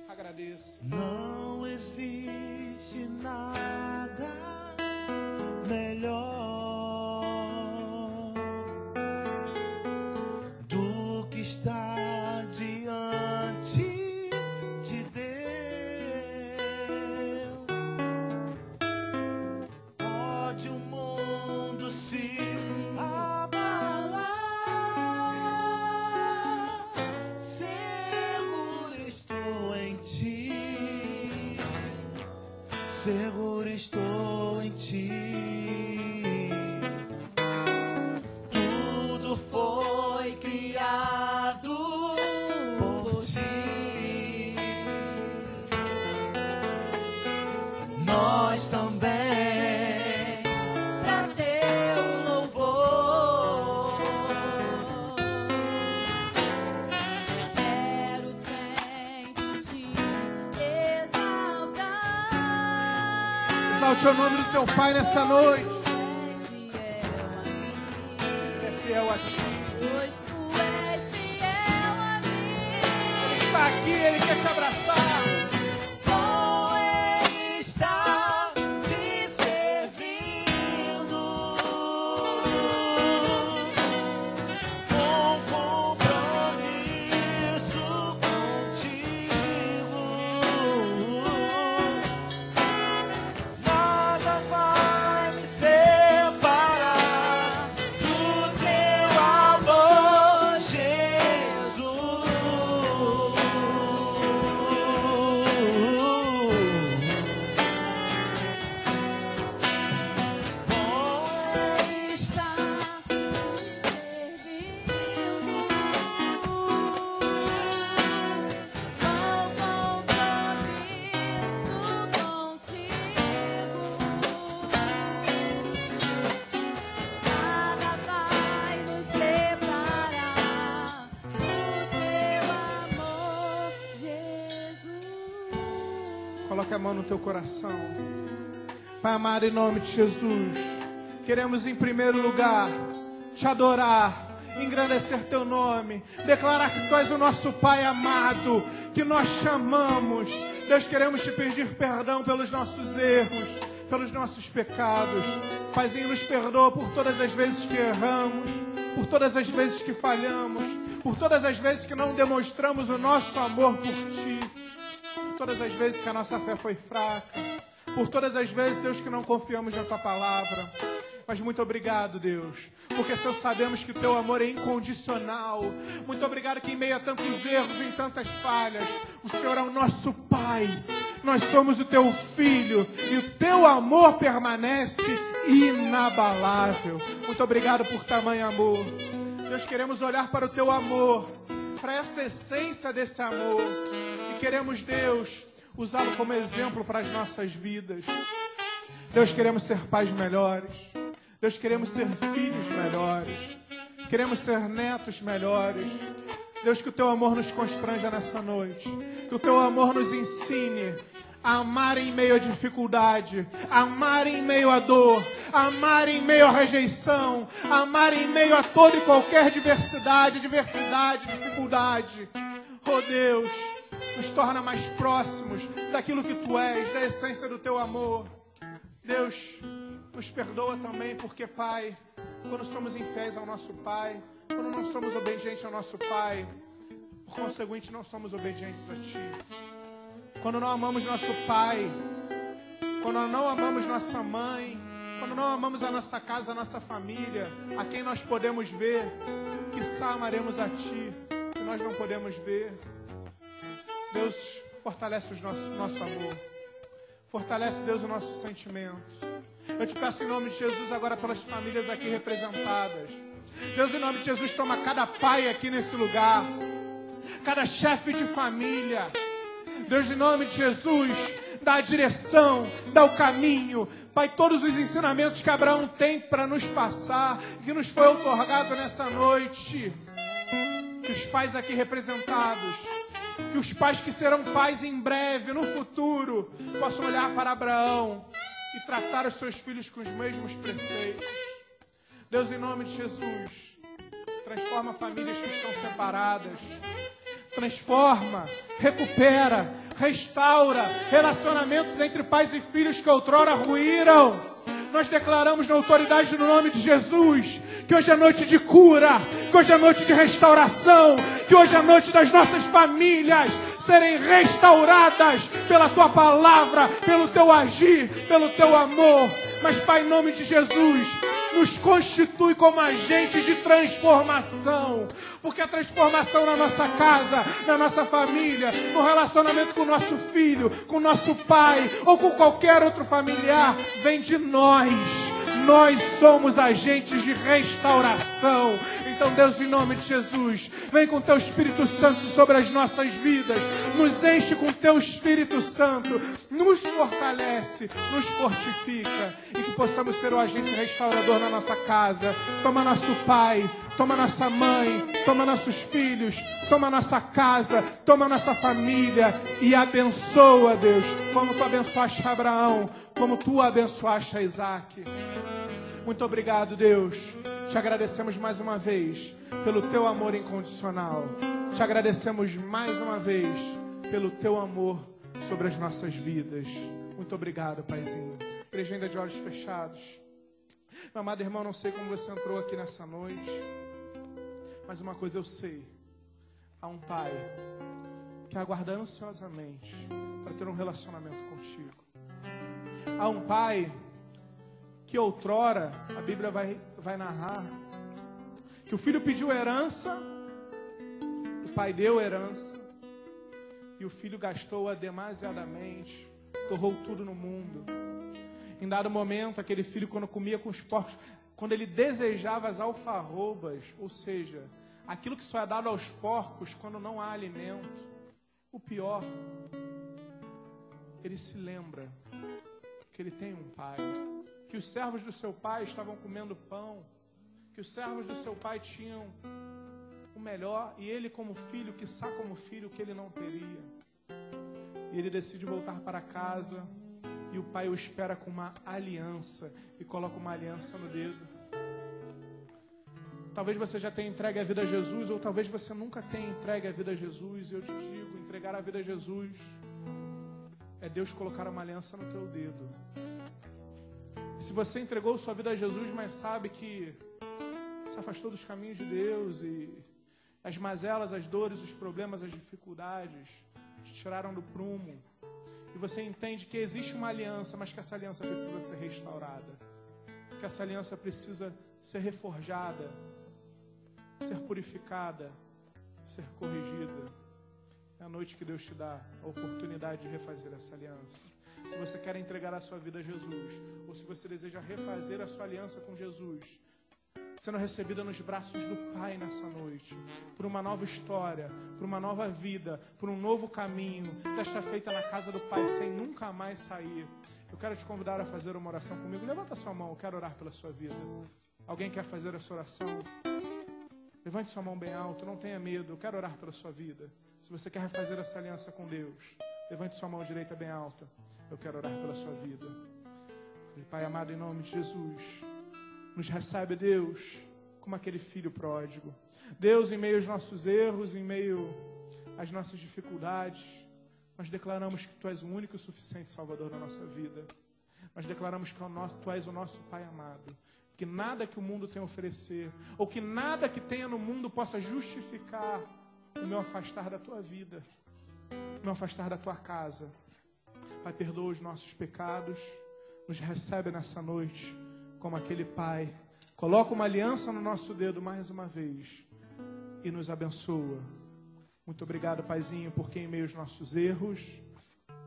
[SPEAKER 1] agradeça.
[SPEAKER 2] Não existe nada melhor do que estar diante de Deus. Pode o mundo se abalar, seguro estou em ti, seguro estou em ti. Tudo foi criado por ti. Nós também, pra teu louvor,
[SPEAKER 3] quero sempre te exaltar.
[SPEAKER 1] Exalte o nome do teu Pai nessa noite.
[SPEAKER 3] És fiel a mim,
[SPEAKER 1] Ele é fiel a ti.
[SPEAKER 3] pois tu és fiel a mim.
[SPEAKER 1] Ele está aqui, Ele quer te abraçar.
[SPEAKER 2] com Ele está te servindo, com compromisso contigo. Nada vai me separar do teu amor, Jesus. Bom está
[SPEAKER 1] Coloque a mão no teu coração. Pai amado, em nome de Jesus, queremos em primeiro lugar te adorar, engrandecer teu nome, declarar que tu és o nosso Pai amado, que nós chamamos. Deus, queremos te pedir perdão pelos nossos erros, pelos nossos pecados. Paizinho, nos perdoa por todas as vezes que erramos, por todas as vezes que falhamos, por todas as vezes que não demonstramos o nosso amor por ti, por todas as vezes que a nossa fé foi fraca, por todas as vezes, Deus, que não confiamos na tua palavra. Mas muito obrigado, Deus, porque sabemos que o teu amor é incondicional. Muito obrigado que em meio a tantos erros, em tantas falhas, o Senhor é o nosso Pai. Nós somos o teu filho e o teu amor permanece inabalável. Muito obrigado por tamanho amor. Deus, queremos olhar para o teu amor, para essa essência desse amor. E queremos, Deus, usá-lo como exemplo para as nossas vidas. Deus, queremos ser pais melhores. Deus, queremos ser filhos melhores. Queremos ser netos melhores. Deus, que o teu amor nos constranja nessa noite. Que o teu amor nos ensine a amar em meio à dificuldade, a amar em meio à dor, a amar em meio à rejeição, a amar em meio a toda e qualquer dificuldade. Oh Deus, nos torna mais próximos daquilo que tu és, da essência do teu amor. Deus, nos perdoa também porque, Pai, quando somos infiéis ao nosso Pai, quando não somos obedientes ao nosso Pai, por conseguinte não somos obedientes a Ti. Quando não amamos nosso Pai, quando não amamos nossa mãe, quando não amamos a nossa casa, a nossa família, a quem nós podemos ver, quiçá amaremos a Ti, que nós não podemos ver. Deus, fortalece o nosso amor. Fortalece, Deus, o nosso sentimento. Eu te peço em nome de Jesus agora pelas famílias aqui representadas. Deus, em nome de Jesus, toma cada pai aqui nesse lugar, cada chefe de família. Deus, em nome de Jesus, dá a direção, dá o caminho. Pai, todos os ensinamentos que Abraão tem para nos passar, que nos foi outorgado nessa noite. Que os pais aqui representados, que os pais que serão pais em breve, no futuro, possam olhar para Abraão e tratar os seus filhos com os mesmos preceitos. Deus, em nome de Jesus, transforma famílias que estão separadas. Transforma, recupera, restaura relacionamentos entre pais e filhos que outrora ruíram. Nós declaramos na autoridade do nome de Jesus que hoje é noite de cura, que hoje é noite de restauração, que hoje é noite das nossas famílias serem restauradas pela Tua palavra, pelo Teu agir, pelo Teu amor. Mas, Pai, em nome de Jesus, nos constitui como agentes de transformação. Porque a transformação na nossa casa, na nossa família, no relacionamento com o nosso filho, com o nosso pai ou com qualquer outro familiar, vem de nós. Nós somos agentes de restauração. Então, Deus, em nome de Jesus, vem com Teu Espírito Santo sobre as nossas vidas. Nos enche com Teu Espírito Santo. Nos fortalece, nos fortifica. E que possamos ser o agente restaurador na nossa casa. Toma nosso pai, toma nossa mãe, toma nossos filhos, toma nossa casa, toma nossa família. E abençoa, Deus, como Tu abençoaste Abraão, como Tu abençoaste a Isaac. Muito obrigado, Deus. Te agradecemos mais uma vez pelo Teu amor incondicional. Te agradecemos mais uma vez pelo Teu amor sobre as nossas vidas. Muito obrigado, Paizinho. Igreja ainda de olhos fechados. Meu amado irmão, não sei como você entrou aqui nessa noite, mas uma coisa eu sei. Há um Pai que aguarda ansiosamente para ter um relacionamento contigo. Há um Pai que outrora, a Bíblia vai narrar, que o filho pediu herança, o pai deu herança, e o filho gastou-a demasiadamente, torrou tudo no mundo. Em dado momento, aquele filho, quando comia com os porcos, quando ele desejava as alfarrobas, ou seja, aquilo que só é dado aos porcos quando não há alimento, o pior, ele se lembra que ele tem um pai, que os servos do seu pai estavam comendo pão, que os servos do seu pai tinham o melhor, e ele como filho, quiçá como filho, que ele não teria. E ele decide voltar para casa, e o pai o espera com uma aliança, e coloca uma aliança no dedo. Talvez você já tenha entregue a vida a Jesus, ou talvez você nunca tenha entregue a vida a Jesus. E eu te digo, entregar a vida a Jesus é Deus colocar uma aliança no teu dedo. Se você entregou sua vida a Jesus, mas sabe que se afastou dos caminhos de Deus e as mazelas, as dores, os problemas, as dificuldades te tiraram do prumo, e você entende que existe uma aliança, mas que essa aliança precisa ser restaurada, que essa aliança precisa ser reforjada, ser purificada, ser corrigida. É a noite que Deus te dá a oportunidade de refazer essa aliança. Se você quer entregar a sua vida a Jesus, ou se você deseja refazer a sua aliança com Jesus, sendo recebida nos braços do Pai nessa noite, por uma nova história, por uma nova vida, por um novo caminho, desta feita na casa do Pai, sem nunca mais sair, eu quero te convidar a fazer uma oração comigo. Levanta a sua mão, eu quero orar pela sua vida. Alguém quer fazer essa oração? Levante sua mão bem alto, não tenha medo, eu quero orar pela sua vida. Se você quer refazer essa aliança com Deus, levante sua mão direita bem alta. Eu quero orar pela sua vida. Pai amado, em nome de Jesus, nos recebe, Deus, como aquele filho pródigo. Deus, em meio aos nossos erros, em meio às nossas dificuldades, nós declaramos que Tu és o único e suficiente Salvador da nossa vida. Nós declaramos que Tu és o nosso Pai amado. Que nada que o mundo tem a oferecer, ou que nada que tenha no mundo possa justificar o meu afastar da Tua vida, o meu afastar da Tua casa. Pai, perdoa os nossos pecados, nos recebe nessa noite como aquele pai, coloca uma aliança no nosso dedo mais uma vez e nos abençoa. Muito obrigado, Paizinho, porque em meio aos nossos erros,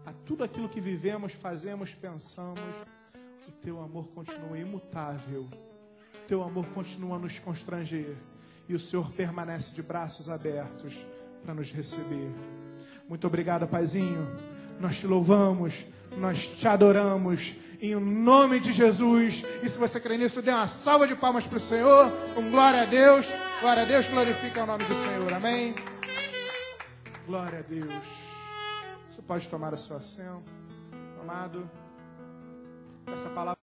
[SPEAKER 1] a tudo aquilo que vivemos, fazemos, pensamos, o teu amor continua imutável. O teu amor continua a nos constranger. E o Senhor permanece de braços abertos para nos receber. Muito obrigado, Paizinho. Nós te louvamos, nós te adoramos, em nome de Jesus. E se você crê nisso, dê uma salva de palmas para o Senhor. Com glória a Deus, glorifica o nome do Senhor. Amém? Glória a Deus. Você pode tomar o seu assento, amado. Essa palavra